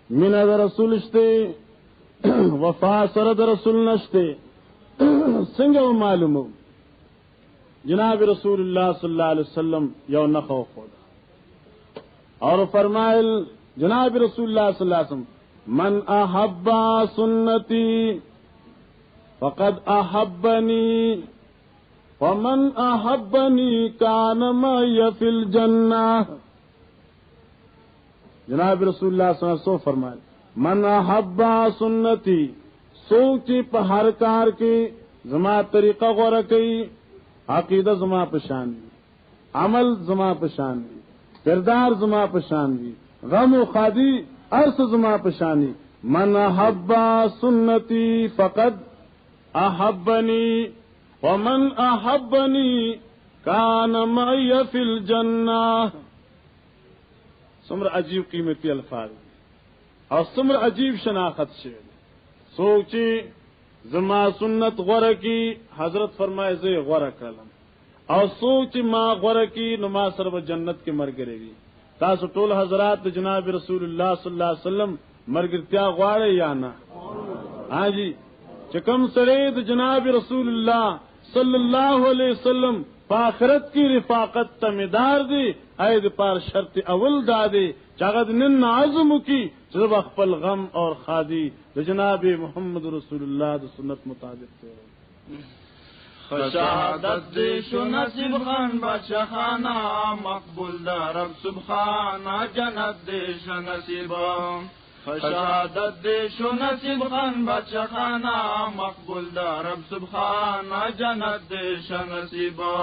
من دا رسول شتے وفا سر دا رسول نشتے سنگو معلومو جناب رسول اللہ صلی اللہ علیہ وسلم یو نخو خود اور فرمائل جناب رسول اللہ صلی اللہ علیہ وسلم من احبا سنتی فقد احبنی ومن احبنی کان معی فی الجنہ جناب رسول اللہ صلی اللہ علیہ وسلم فرمائل من احبا سنتی سوچی پہر کار کی زما طریقہ غور کی عقیدہ زما پشان دی عمل زما پشان دی کردار زما پشان دی غم و خادی عرص زما پشانی من احبا سنتی فقد احبنی ومن احبنی کان معی فی الجنہ سمر عجیب قیمتی الفاظ اور سمر عجیب شناخت شعر سوچی زما سنت غور کی حضرت فرمائے زے غور کلم اور سوچ ما غور کی نما سرب جنت کے مر گرے گی تاسو ټول حضرات جناب رسول اللہ صلی اللہ علیہ وسلم مرگرتیا غواړي یا نه ہاں جی چکم سرید جناب رسول اللہ صلی اللہ علیہ وسلم پاخرت کی رفاقت تمدار دی اید پار شرط اول دادی چاگد نن عزم کی جب اخپل غم اور خادی جناب محمد رسول اللہ دی سنت مطابق تے خشادت دیشو نصیب خان بادشاہ خانہ مقبول دا رب سبحانہ جنت دیش نصیبا خشادت دیشو نصیب خان بادشاہ خانہ مقبول دا رب سبحانہ جنت دیش نصیبا